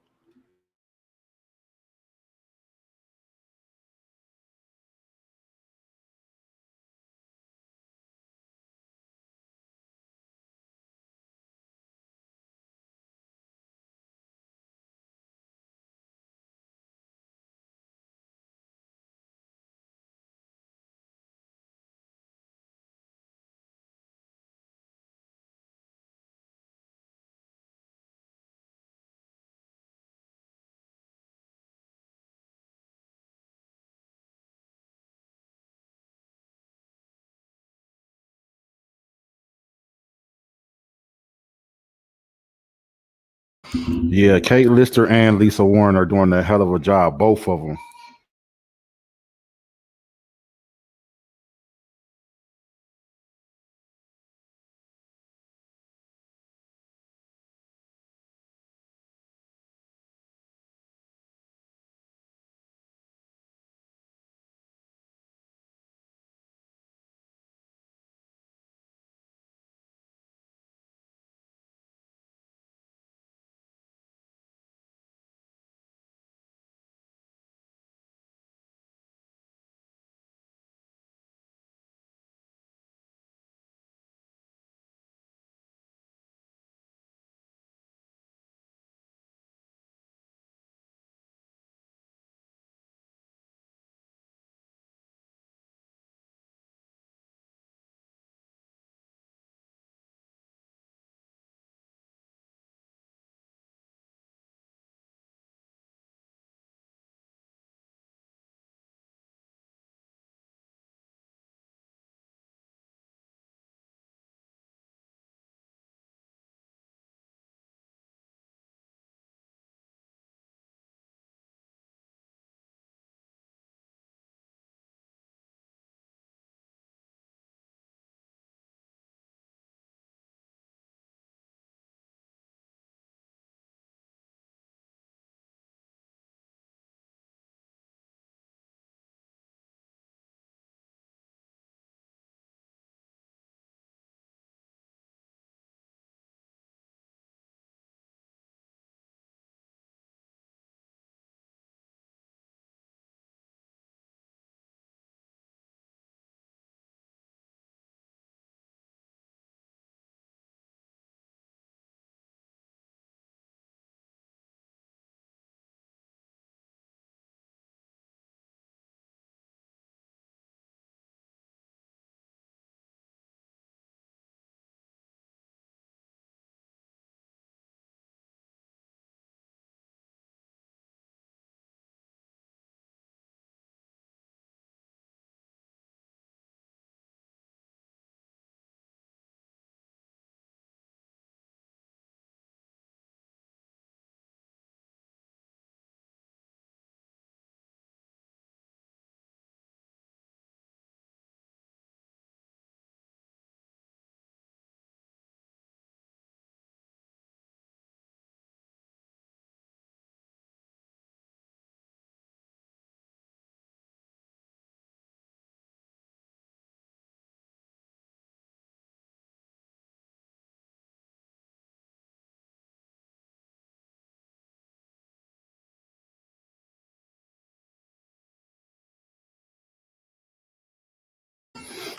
Yeah, Kate Lister and Lisa Warren are doing a hell of a job, both of them.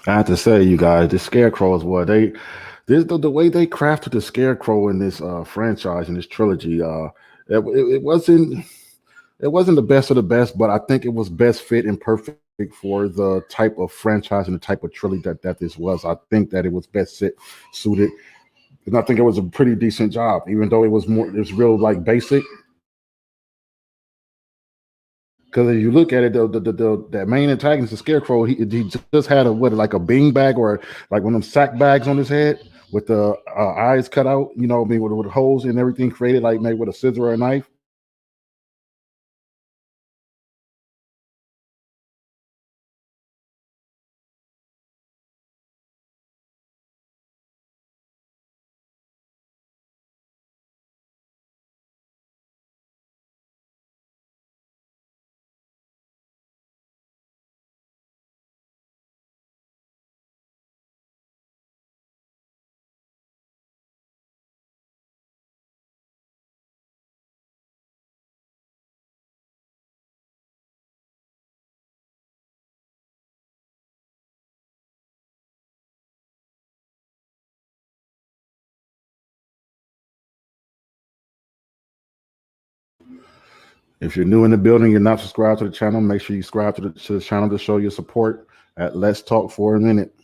I have to say, you guys, the Scarecrow is what they this the way they crafted the Scarecrow in this franchise in this trilogy. It wasn't the best of the best, but I think it was best fit and perfect for the type of franchise and the type of trilogy that this was. I think that it was best suited, and I think it was a pretty decent job, even though it was real like basic. Because if you look at it, that main antagonist, the Scarecrow, he just had a what, like a bean bag or like one of them sack bags on his head with the eyes cut out. You know, what I mean, with holes and everything created, like made with a scissor or a knife. If you're new in the building, you're not subscribed to the channel, make sure you subscribe to the channel to show your support at Let's Talk for a Minute.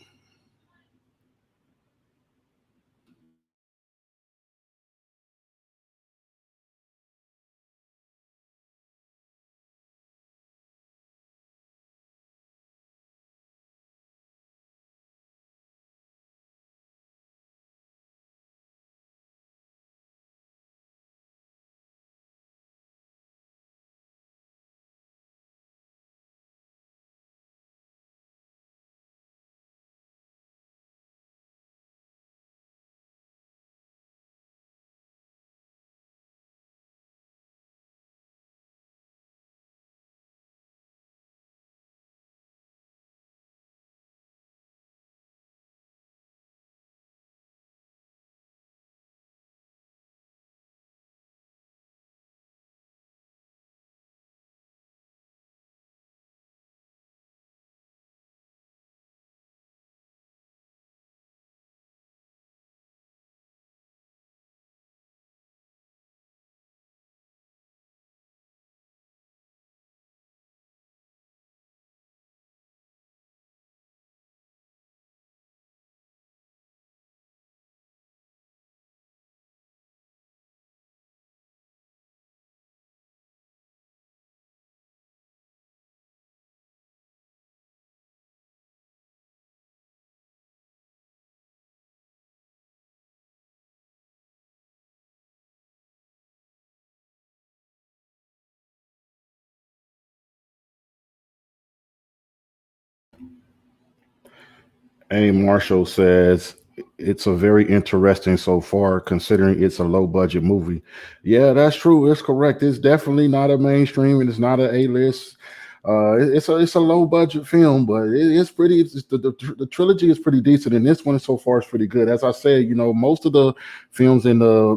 A. Marshall says it's a very interesting so far, considering it's a low budget movie. Yeah, that's true. It's correct. It's definitely not a mainstream, and it's not an A list. It's a low budget film, but it's pretty. The trilogy is pretty decent, and this one so far is pretty good. As I said, most of the films in the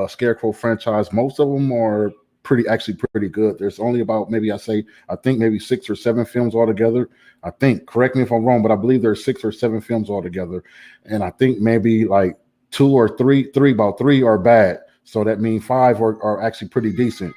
Scarecrow franchise, most of them are pretty good. There's only about I think maybe 6 or 7 films altogether. I think, correct me if I'm wrong, but I believe there's 6 or 7 films altogether, and I think maybe like about three are bad. So that means five are actually pretty decent.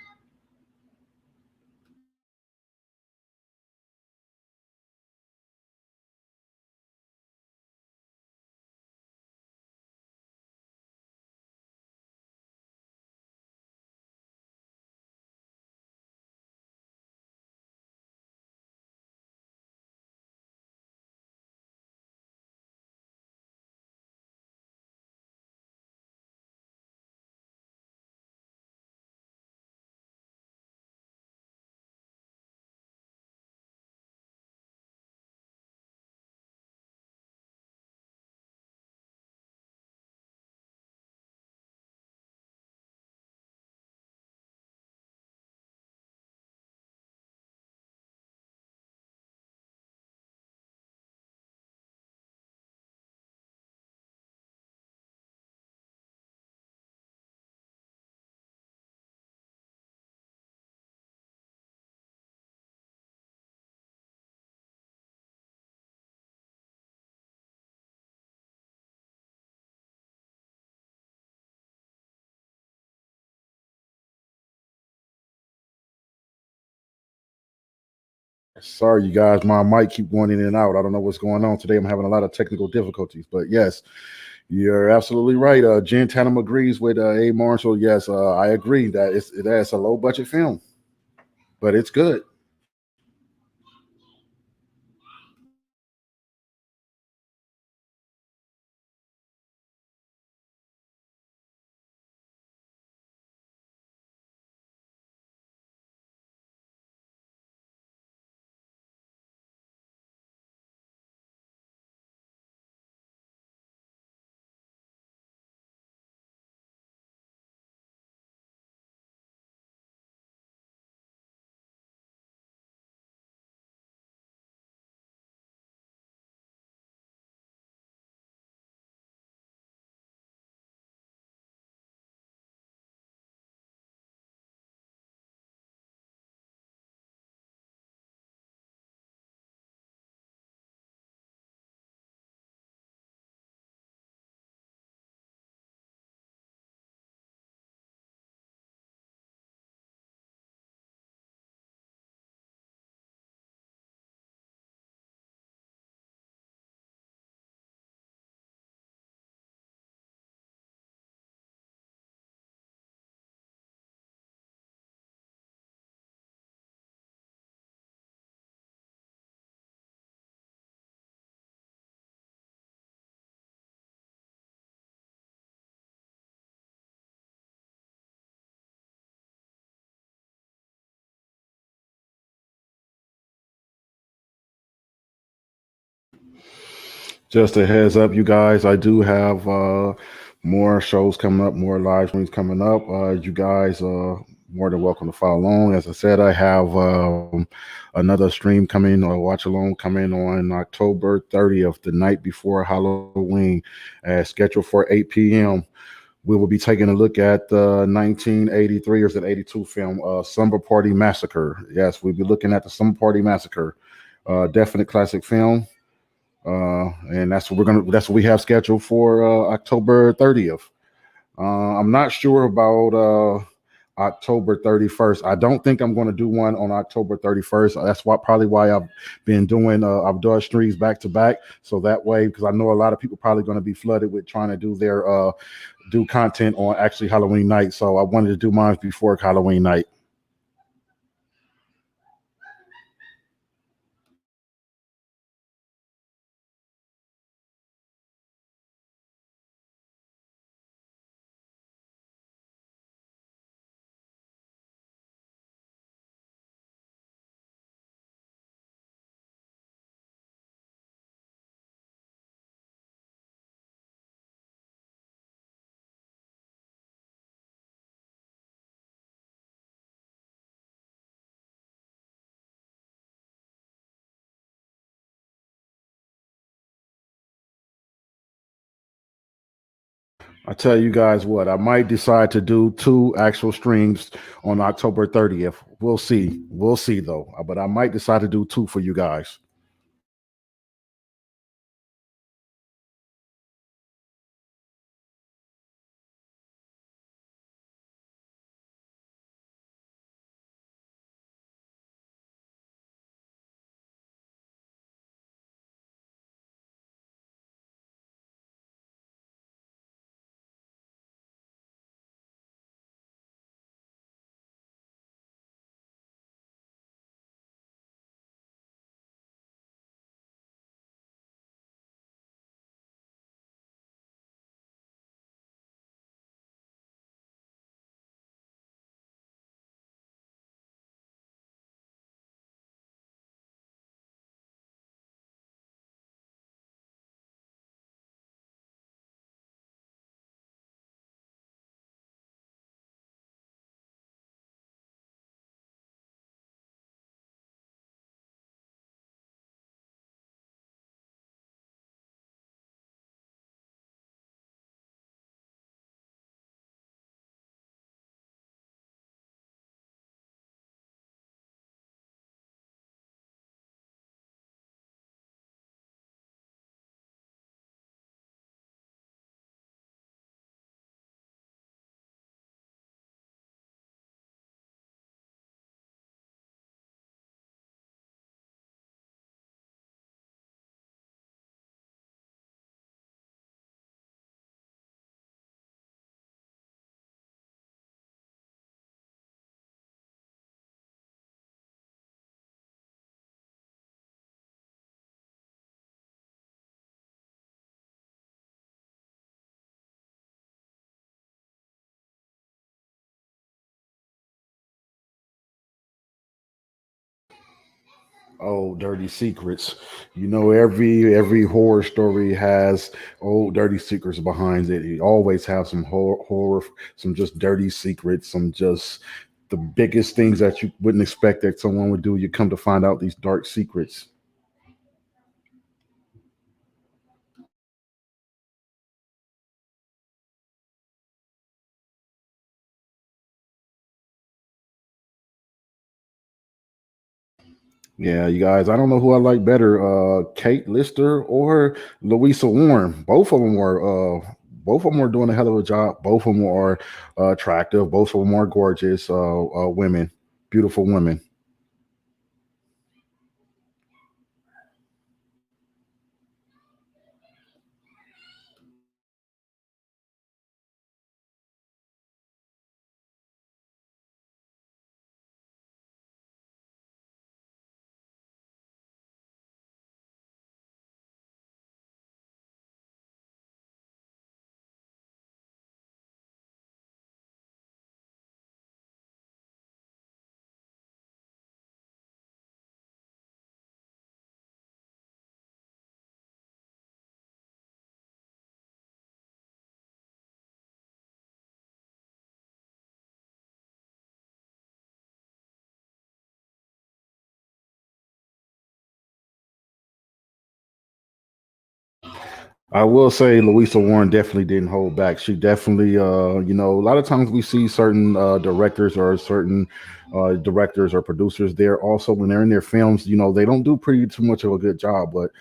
Sorry, you guys, my mic keep going in and out. I don't know what's going on today. I'm having a lot of technical difficulties, but yes, you're absolutely right. Jen Tatum agrees with A. Marshall. Yes, I agree that it's a low budget film, but it's good. Just a heads up, you guys. I do have more shows coming up, more live streams coming up. You guys more than welcome to follow along. As I said, I have another stream coming or watch along coming on October 30th, the night before Halloween, scheduled for 8 p.m. We will be taking a look at the 1983 or is it 82 film, Summer Party Massacre. Yes, we'll be looking at the Summer Party Massacre. Definite classic film. And that's what we have scheduled for October 30th. I'm not sure about October 31st. I don't think I'm going to do one on October 31st. That's probably why I've done streams back to back, so that way, because I know a lot of people probably going to be flooded with trying to do content on actually Halloween night. So I wanted to do mine before Halloween night. I tell you guys what, I might decide to do two actual streams on October 30th. We'll see. We'll see though. But I might decide to do two for you guys. Oh, dirty secrets. You know, every horror story has old dirty secrets behind it. You always have some horror, some just dirty secrets, some just the biggest things that you wouldn't expect that someone would do. You come to find out these dark secrets. Yeah, you guys, I don't know who I like better, Kate Lister or Louisa Warren. Both of them are doing a hell of a job. Both of them are attractive. Both of them are gorgeous women, beautiful women. I will say Louisa Warren definitely didn't hold back. She definitely, a lot of times we see certain directors or certain directors or producers there also when they're in their films, they don't do pretty too much of a good job. But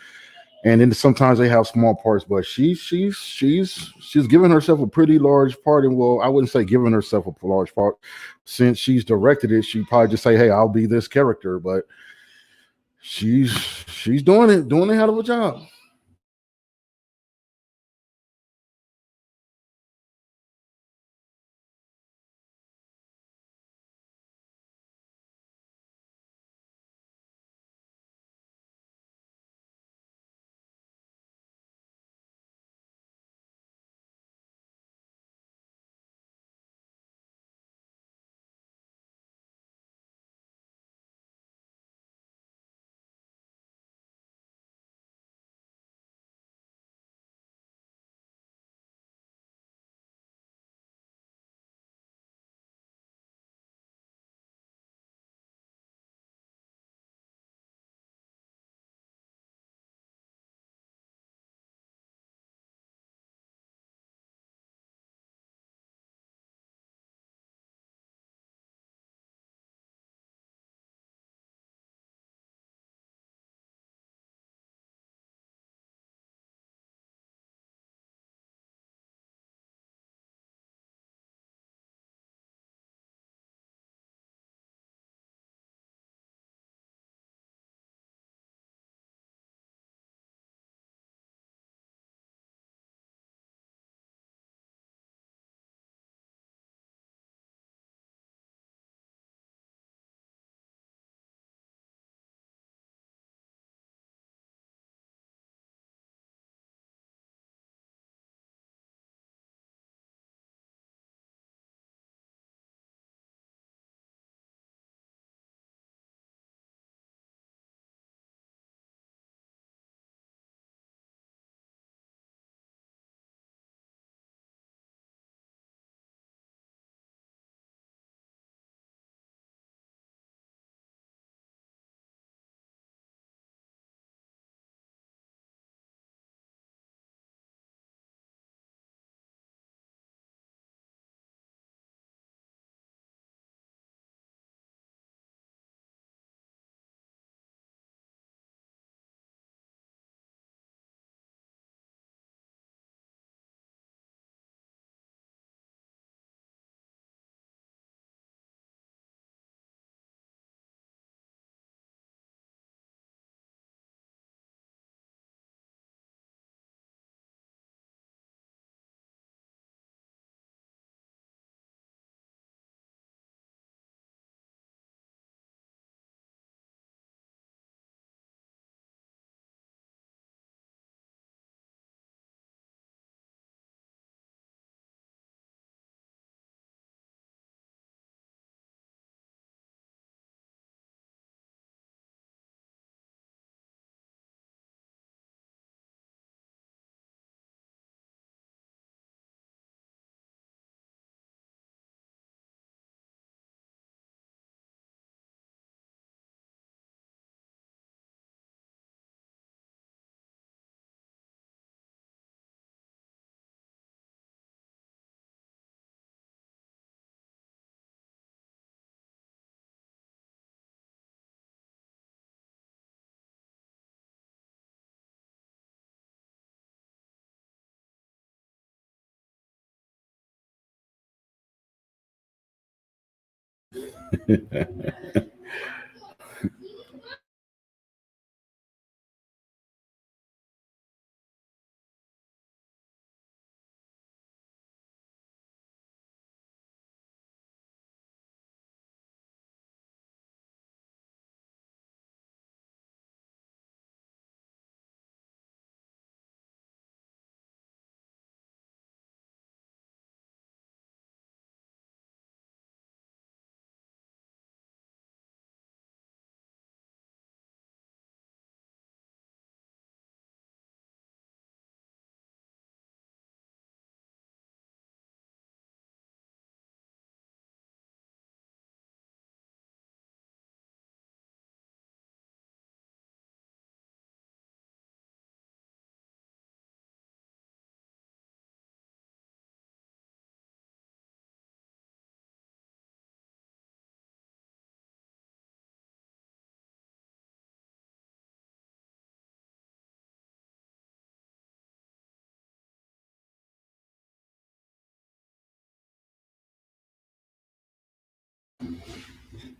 and then sometimes they have small parts, but she's given herself a pretty large part. And well, I wouldn't say giving herself a large part since she's directed it. She probably just say, "Hey, I'll be this character," but she's she's doing a hell of a job.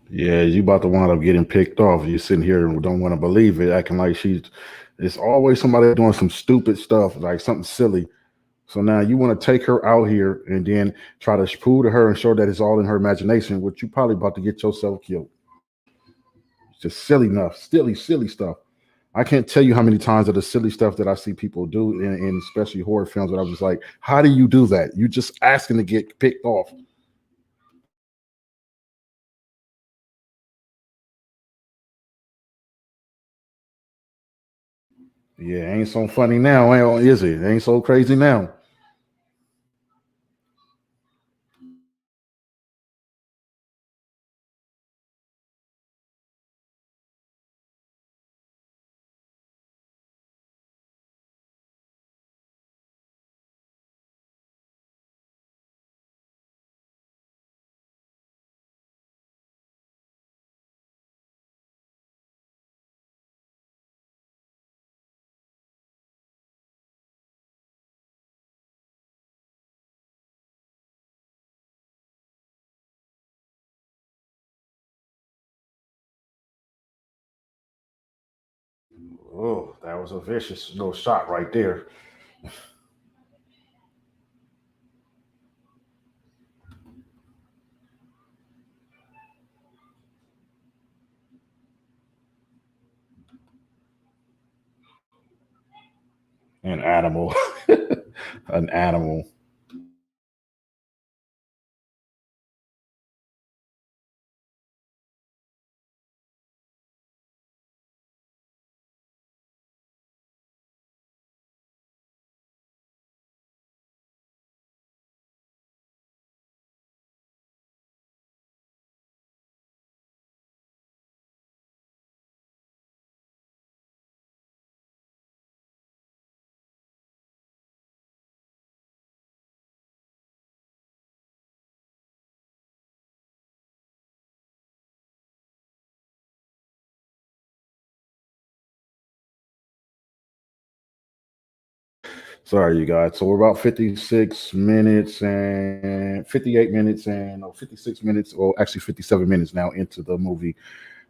Yeah, you about to wind up getting picked off. You're sitting here and don't want to believe it, acting like she's. It's always somebody doing some stupid stuff, like something silly. So now you want to take her out here and then try to prove to her and show that it's all in her imagination, which you probably about to get yourself killed. It's just silly enough, silly stuff. I can't tell you how many times of the silly stuff that I see people do in especially horror films. But I was just like, how do you do that? You just asking to get picked off. Yeah, ain't so funny now, is it? Ain't so crazy now. Oh, that was a vicious little shot right there. An animal. An animal. Sorry, you guys. So we're about 56 minutes and 58 minutes and 56 minutes, or actually 57 minutes now into the movie.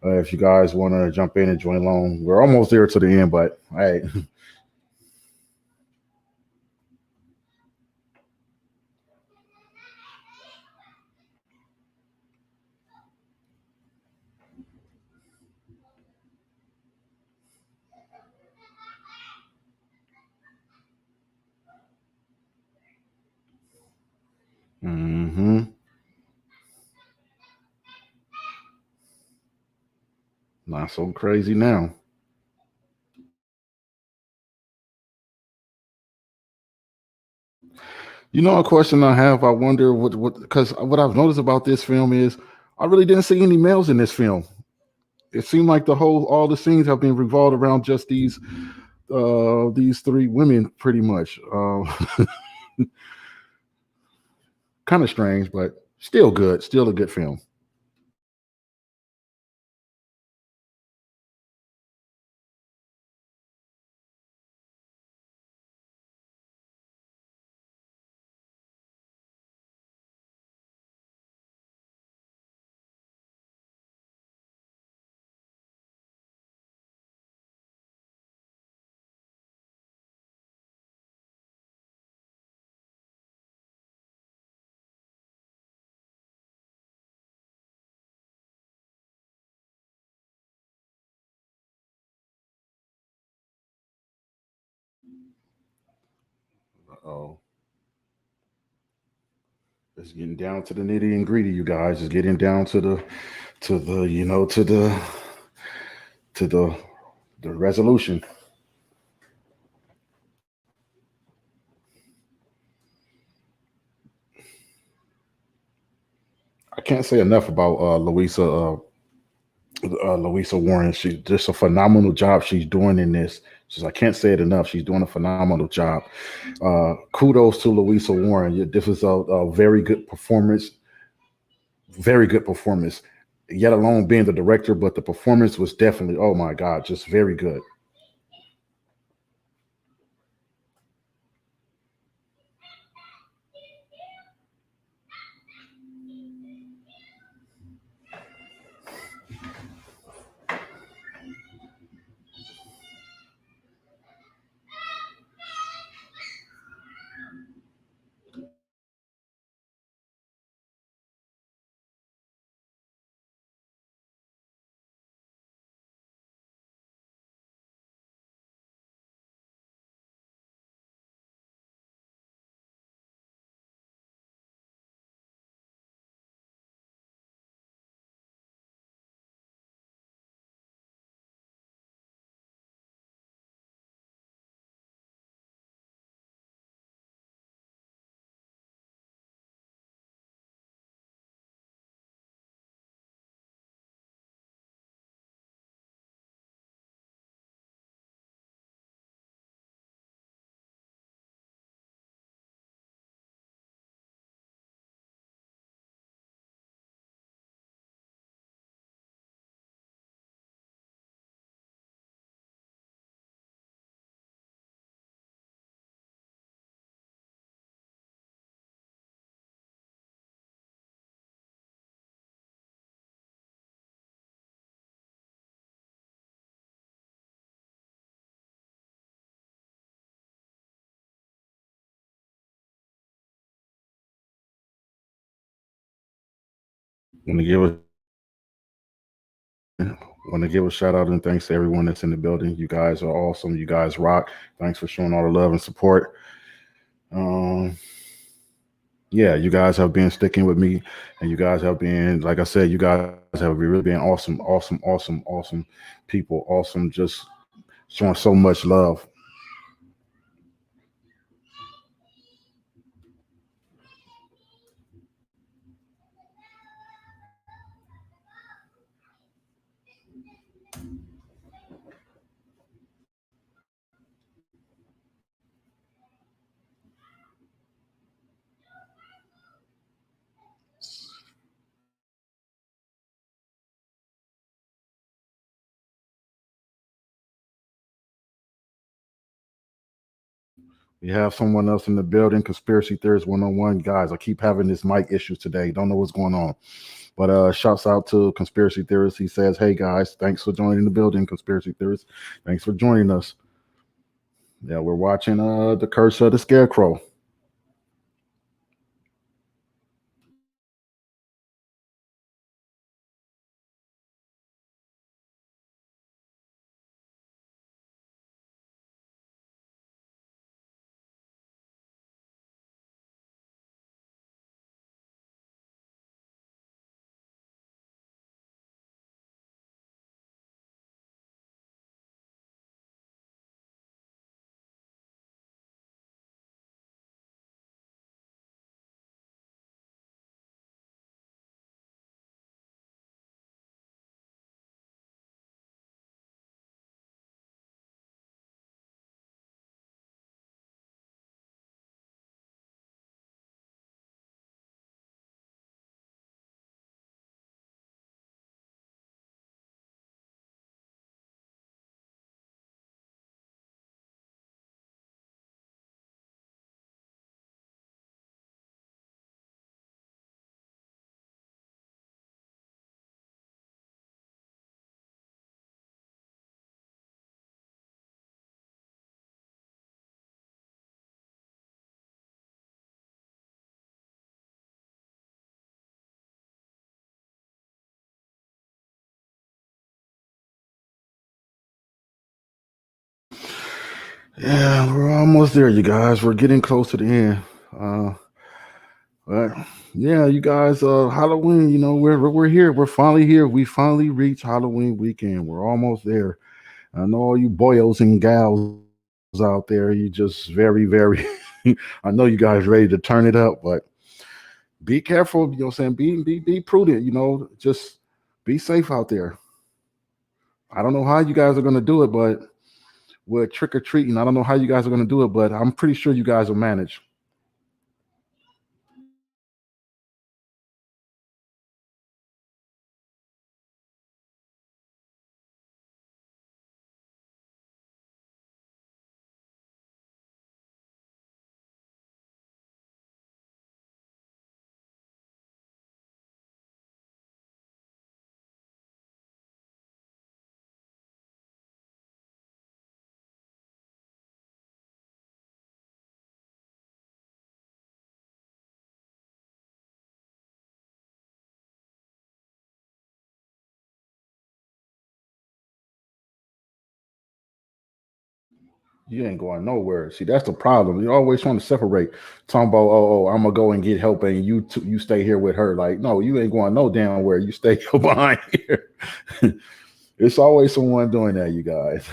If you guys want to jump in and join along, we're almost there to the end, but hey. Hmm. Not so crazy now. You know, a question I have, I wonder because what I've noticed about this film is I really didn't see any males in this film. It seemed like all the scenes have been revolved around just these three women pretty much. Kind of strange, but still good. Still a good film. Oh, it's getting down to the nitty and gritty, you guys. It's getting down to the you know to the resolution. I can't say enough about Louisa Warren. She's just a phenomenal job she's doing in this. Just I can't say it enough. She's doing a phenomenal job. Kudos to Louisa Warren. This is a very good performance. Very good performance. Yet alone being the director, but the performance was definitely, oh my God, just very good. Want to give a want to give a shout out and thanks to everyone that's in the building. You guys are awesome. You guys rock. Thanks for showing all the love and support. Um, yeah, you guys have been sticking with me, and you guys have been, like I said, you guys have really been awesome, awesome, awesome, awesome people. Awesome, just showing so much love. We have someone else in the building, Conspiracy Theorist 101. Guys, I keep having this mic issues today. Don't know what's going on. But shouts out to Conspiracy Theorist. He says, hey guys, thanks for joining the building, Conspiracy Theorist. Thanks for joining us. Yeah, we're watching The Curse of the Scarecrow. Yeah, we're almost there, you guys. We're getting close to the end. Uh, but yeah, you guys. Halloween. We're here. We're finally here. We finally reached Halloween weekend. We're almost there. I know all you boyos and gals out there. You just very, very. I know you guys ready to turn it up, but be careful. You know what I'm saying? Be prudent. Just be safe out there. I don't know how you guys are gonna do it, but with trick or treating, I don't know how you guys are gonna do it, but I'm pretty sure you guys will manage. You ain't going nowhere. See, that's the problem. You're always trying to separate. Talking about, I'm gonna go and get help, and you stay here with her. Like, no, you ain't going no damn where. You stay behind here. It's always someone doing that, you guys.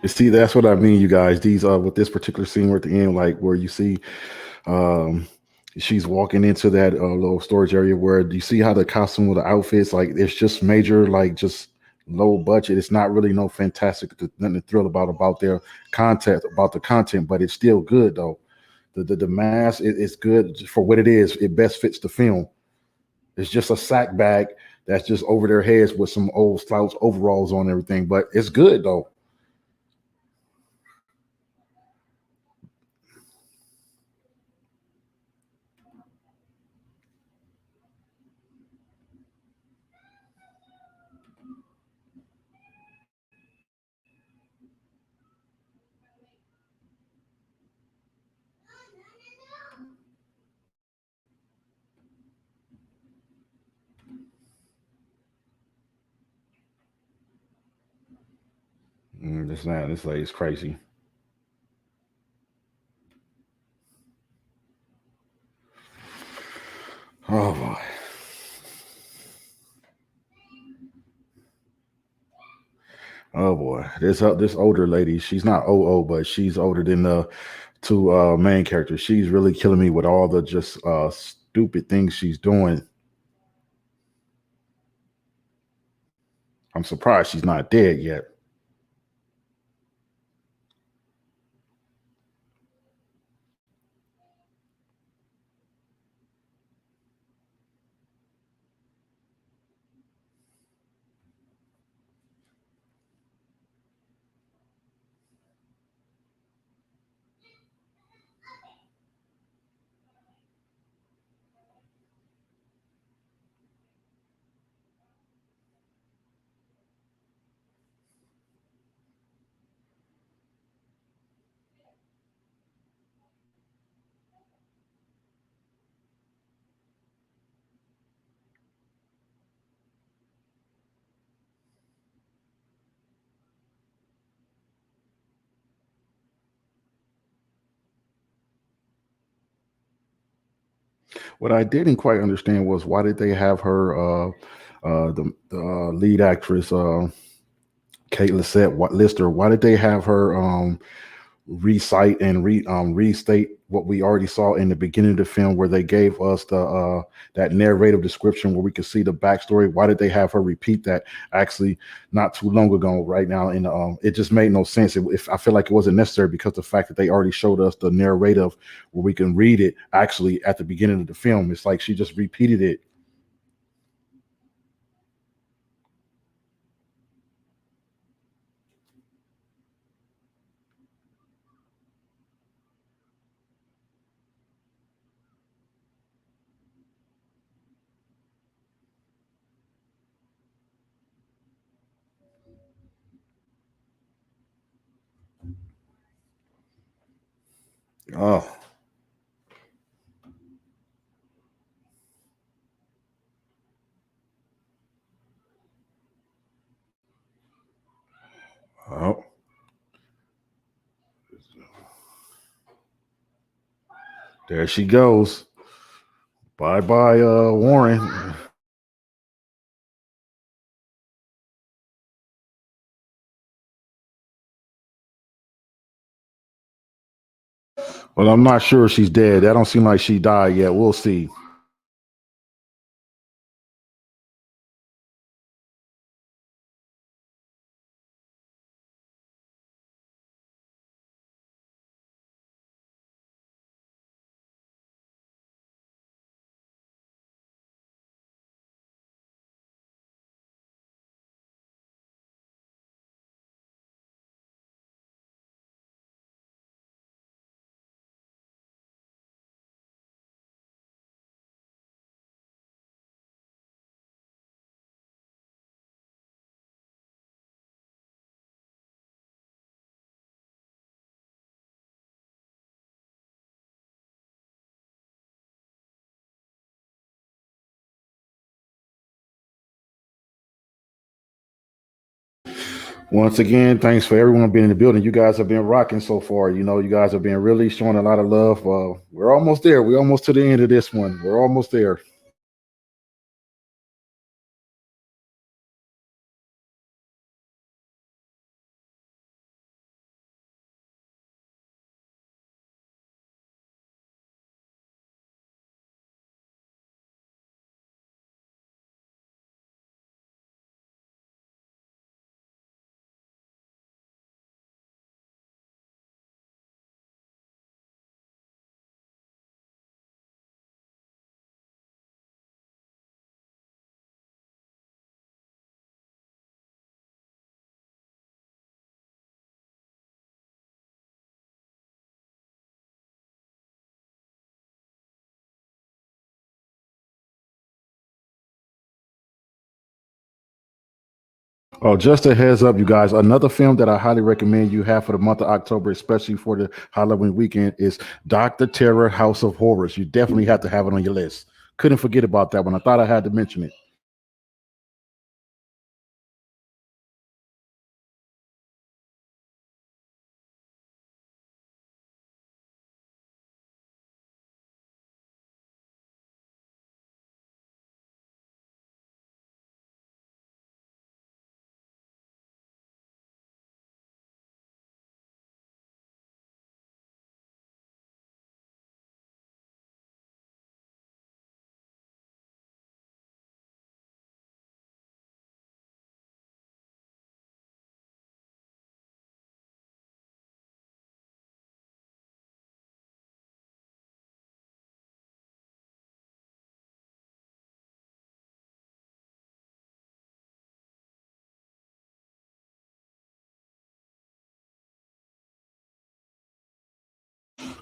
You see, that's what I mean, you guys. These with this particular scene, we're at the end, like where you see um she's walking into that little storage area where you see how the costume with the outfits, like it's just major, like just low budget. It's not really no fantastic, nothing to thrill about their content, about the content, but it's still good though. The mask is good for what it is. It best fits the film. It's just a sack bag that's just over their heads with some old slouch overalls on and everything, but it's good though. This man, this lady's crazy. Oh boy. Oh boy, this older lady. She's not but she's older than the two main characters. She's really killing me with all the just stupid things she's doing. I'm surprised she's not dead yet. What I didn't quite understand was why did they have her the lead actress Kate Lissette, what Lister? Why did they have her recite and restate what we already saw in the beginning of the film, where they gave us the that narrative description where we could see the backstory? Why did they have her repeat that actually not too long ago? Right now, and it just made no sense. If I feel like it wasn't necessary because the fact that they already showed us the narrative where we can read it actually at the beginning of the film. It's like she just repeated it. Oh, oh, there she goes. Bye bye, Warren. Well, I'm not sure she's dead. That don't seem like she died yet. We'll see. Once again, thanks for everyone being in the building. You guys have been rocking so far. You know, you guys have been really showing a lot of love. We're almost there. We're almost to the end of this one. We're almost there. Oh, just a heads up, you guys. Another film that I highly recommend you have for the month of October, especially for the Halloween weekend, is Doctor Terror House of Horrors. You definitely have to have it on your list. Couldn't forget about that one. I thought I had to mention it.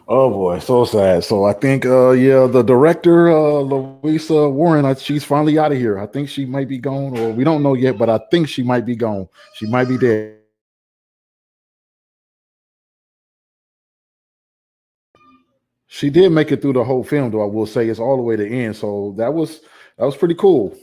Oh boy, so sad. So I think yeah, the director, Louisa Warren, she's finally out of here. I think she might be gone, or we don't know yet, but I think she might be gone. She might be dead. She did make it through the whole film, though. I will say it's all the way to the end. So that was pretty cool.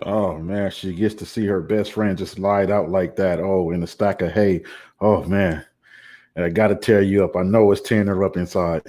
Oh man, she gets to see her best friend just lied out like that. Oh, in a stack of hay. Oh man, and I got to tear you up. I know it's tearing her up inside.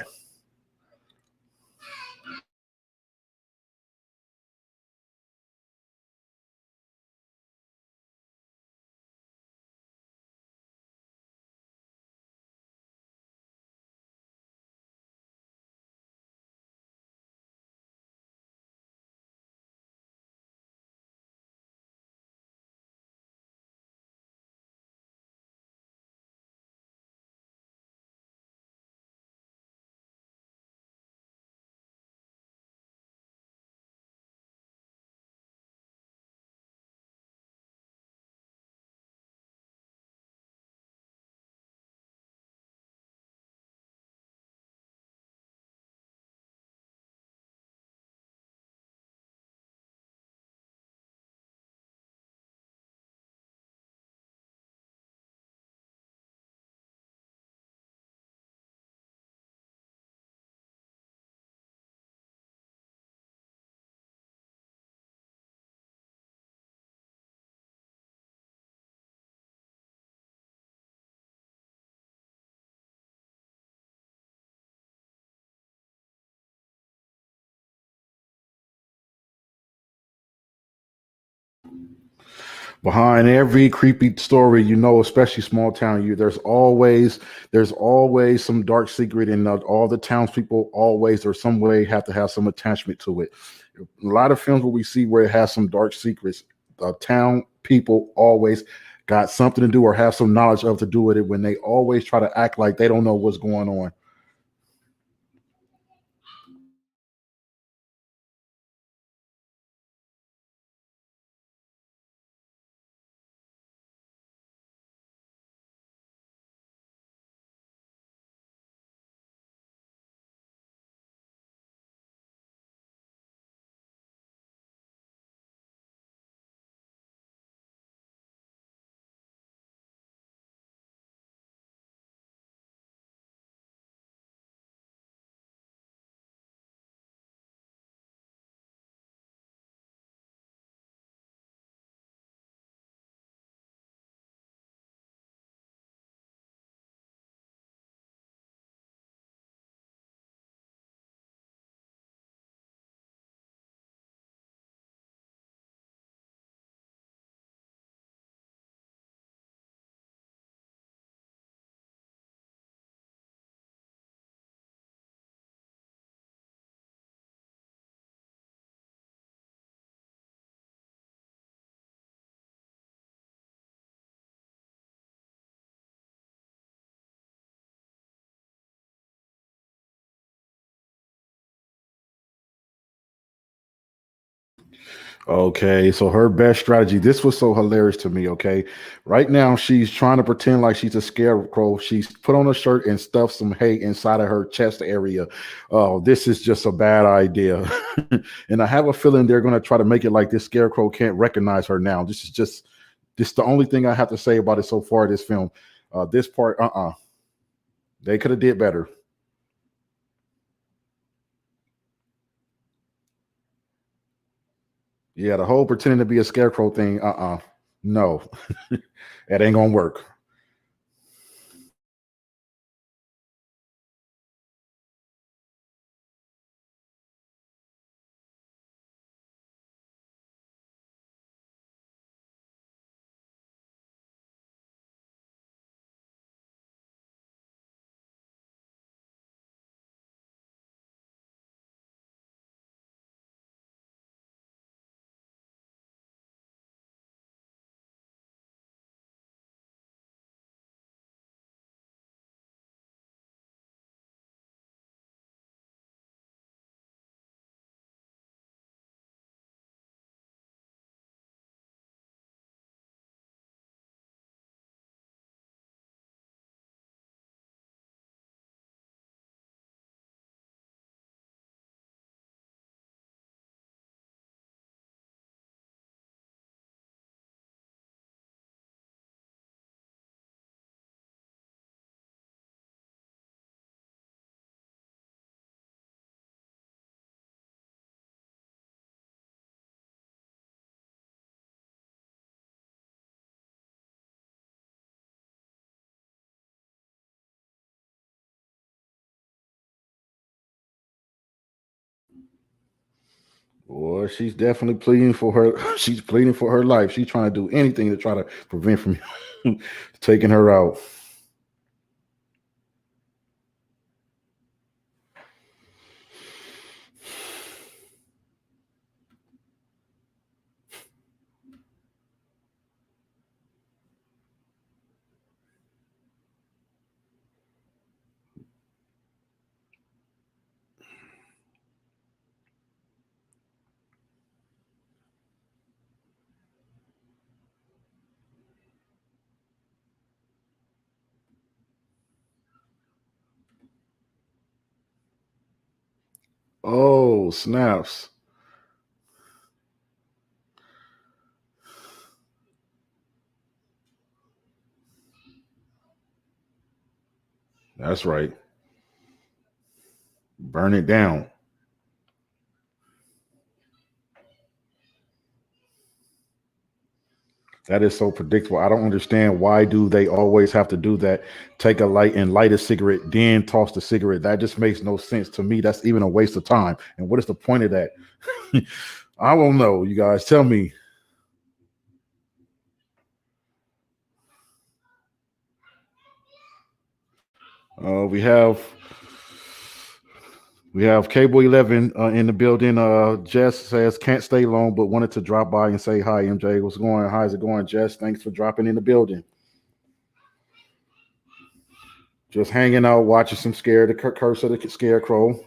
Behind every creepy story, especially small town, there's always some dark secret, and all the townspeople always or some way have to have some attachment to it. A lot of films where we see where it has some dark secrets, the town people always got something to do or have some knowledge of to do with it when they always try to act like they don't know what's going on. Okay, so her best strategy. This was so hilarious to me. Okay, right now she's trying to pretend like she's a scarecrow. She's put on a shirt and stuffed some hay inside of her chest area. Oh, this is just a bad idea. And I have a feeling they're going to try to make it like this scarecrow can't recognize her now. This is the only thing I have to say about it so far. This film, this part, they could have did better. Yeah, the whole pretending to be a scarecrow thing. No, that ain't gonna work. Boy, she's definitely pleading for her. She's pleading for her life. She's trying to do anything to try to prevent from taking her out. Oh, snaps. That's right. Burn it down. That is so predictable. I don't understand why do they always have to do that? Take a light and light a cigarette, then toss the cigarette. That just makes no sense to me. That's even a waste of time. And what is the point of that? I don't know. You guys tell me. We have Cable 11 in the building. Jess says can't stay long, but wanted to drop by and say hi. MJ, what's going? How's it going, Jess? Thanks for dropping in the building. Just hanging out, watching some scare the curse of the scarecrow.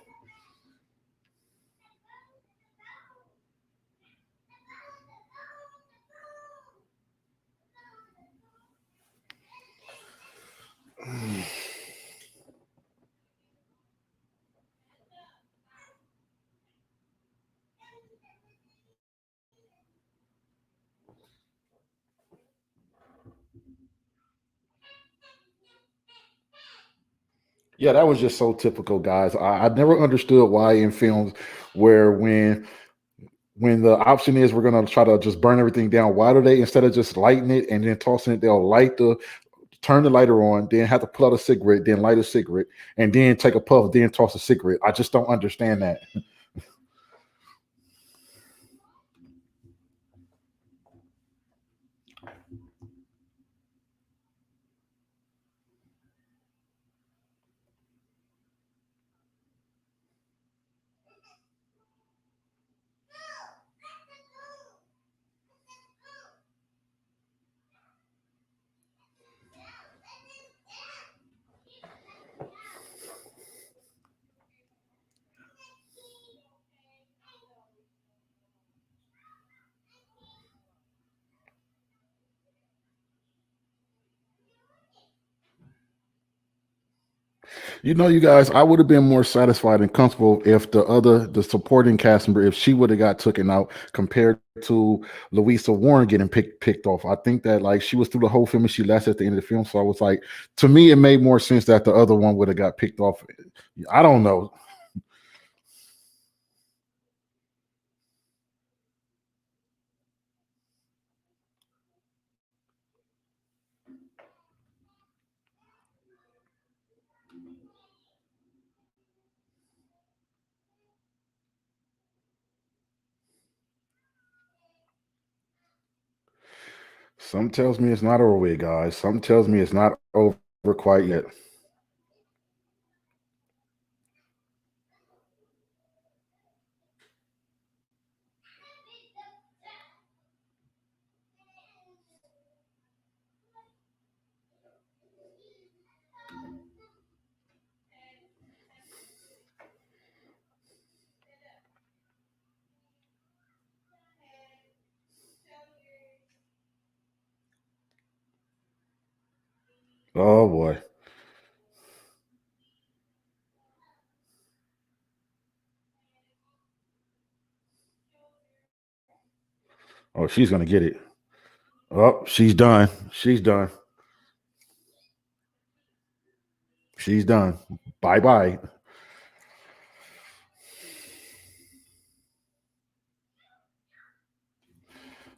Yeah, that was just so typical, guys. I never understood why in films where when the option is we're gonna try to just burn everything down, why do they instead of just lighting it and then tossing it, they'll light the turn the lighter on, then have to pull out a cigarette, then light a cigarette, and then take a puff, then toss a cigarette. I just don't understand that. You guys, I would have been more satisfied and comfortable if the supporting cast member, if she would have got taken out compared to Louisa Warren getting picked off. I think that like she was through the whole film and she left at the end of the film. So I was like, to me, it made more sense that the other one would have got picked off. I don't know. Some tells me it's not over with, guys. Some tells me it's not over quite yet. Oh boy. Oh, she's gonna get it. Oh, she's done. She's done. She's done. Bye bye.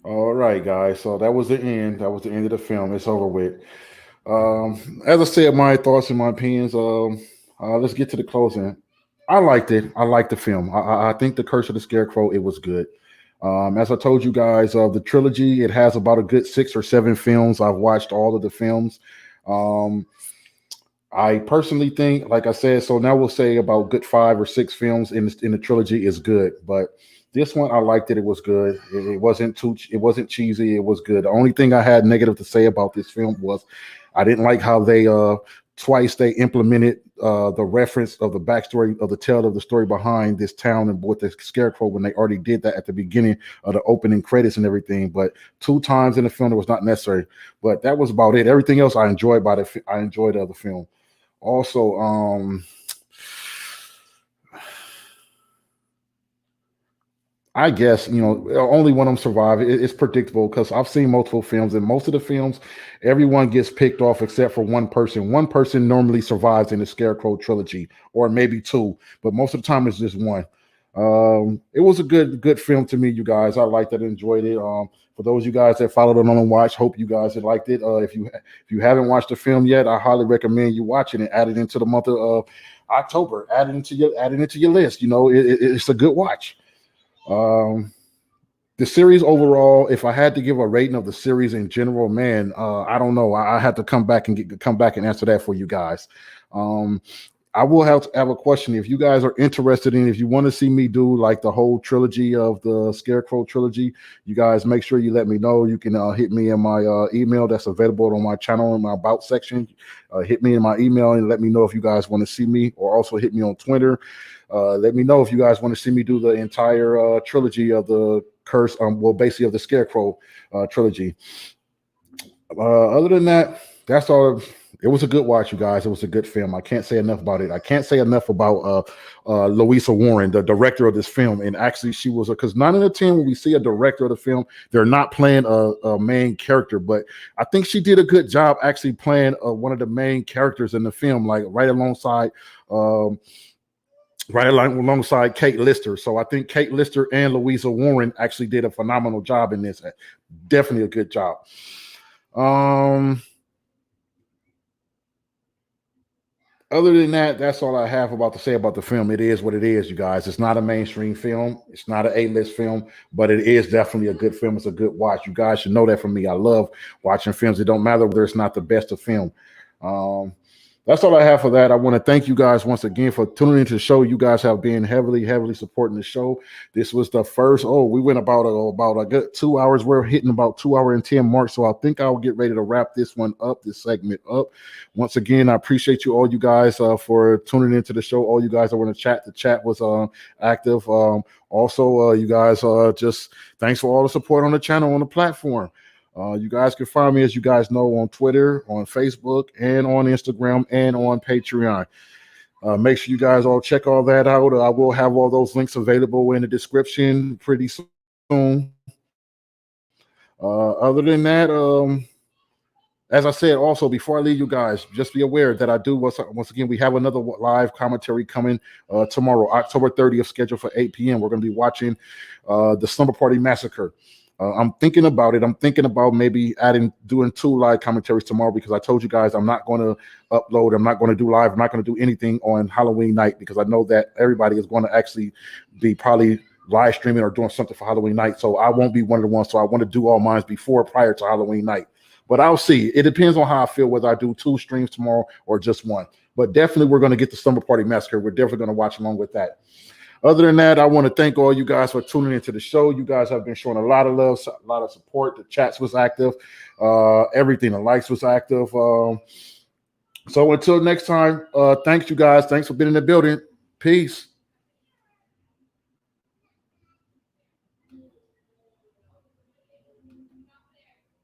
All right, guys. So that was the end. That was the end of the film. It's over with. As I said, my thoughts and my opinions. Let's get to the closing. I liked it. I liked the film. I think the Curse of the Scarecrow. It was good. As I told you guys, the trilogy. It has about a good 6 or 7 films. I've watched all of the films. Um, I personally think, like I said, so now we'll say about good 5 or 6 films in the trilogy is good, but this one I liked it. It was good. It wasn't too. It wasn't cheesy. It was good. The only thing I had negative to say about this film was I didn't like how they twice they implemented the reference of the backstory of the tale of the story behind this town and with the scarecrow when they already did that at the beginning of the opening credits and everything. But 2 times in the film it was not necessary. But that was about it. Everything else I enjoyed I enjoyed the film. Also, I guess only one of them survive. It's predictable because I've seen multiple films, and most of the films, everyone gets picked off except for one person. One person normally survives in the Scarecrow trilogy, or maybe 2, but most of the time it's just one. It was a good film to me, you guys. I liked it, enjoyed it. For those of you guys that followed it on and watch, hope you guys had liked it. If you haven't watched the film yet, I highly recommend you watching it. Add it into the month of October. Add it into your list. It's a good watch. Um, the series overall, if I had to give a rating of the series in general, man, I don't know. I had to come back and answer that for you guys. Um, I will have a question. If you guys are interested if you want to see me do like the whole trilogy of the Scarecrow trilogy, you guys make sure you let me know. You can hit me in my email that's available on my channel in my about section. Hit me in my email and let me know if you guys want to see me, or also hit me on Twitter. Let me know if you guys want to see me do the entire trilogy of the curse, basically of the Scarecrow trilogy. Other than that, that's all. It was a good watch, you guys. It was a good film. I can't say enough about it. I can't say enough about Louisa Warren, the director of this film. And actually, she was because 9 out of 10 when we see a director of the film, they're not playing a main character. But I think she did a good job actually playing one of the main characters in the film, like um, alongside Kate Lister. So I think Kate Lister and Louisa Warren actually did a phenomenal job in this. Definitely a good job. Um, Other than that, that's all I have about to say about the film. It is what it is, you guys. It's not a mainstream film. It's not an A-list film, but it is definitely a good film. It's a good watch. You guys should know that from me. I love watching films. It don't matter whether it's not the best of film. Um, that's all I have for that. I want to thank you guys once again for tuning into the show. You guys have been heavily supporting the show. This was the first. Oh, we went about a good 2 hours. We're hitting about 2 hour and 10 mark. So I think I'll get ready to wrap this one up, this segment up. Once again, I appreciate you all, you guys, for tuning into the show. All you guys that were in the chat. The chat was active. Also, you guys, just thanks for all the support on the channel, on the platform. You guys can find me, as you guys know, on Twitter, on Facebook, and on Instagram, and on Patreon. Make sure you guys all check all that out. I will have all those links available in the description pretty soon. Other than that, as I said, also before I leave you guys, just be aware that I do once again we have another live commentary coming tomorrow, October 30th, scheduled for 8 p.m. We're going to be watching the Slumber Party Massacre. I'm thinking about it. I'm thinking about maybe doing 2 live commentaries tomorrow because I told you guys I'm not going to upload. I'm not going to do live. I'm not going to do anything on Halloween night because I know that everybody is going to actually be probably live streaming or doing something for Halloween night. So I won't be one of the ones. So I want to do all mine prior to Halloween night. But I'll see. It depends on how I feel, whether I do 2 streams tomorrow or just 1. But definitely we're going to get the Slumber Party Massacre. We're definitely going to watch along with that. Other than that, I want to thank all you guys for tuning into the show. You guys have been showing a lot of love, a lot of support. The chats was active. Everything, the likes was active. So until next time, thanks you guys. Thanks for being in the building. Peace.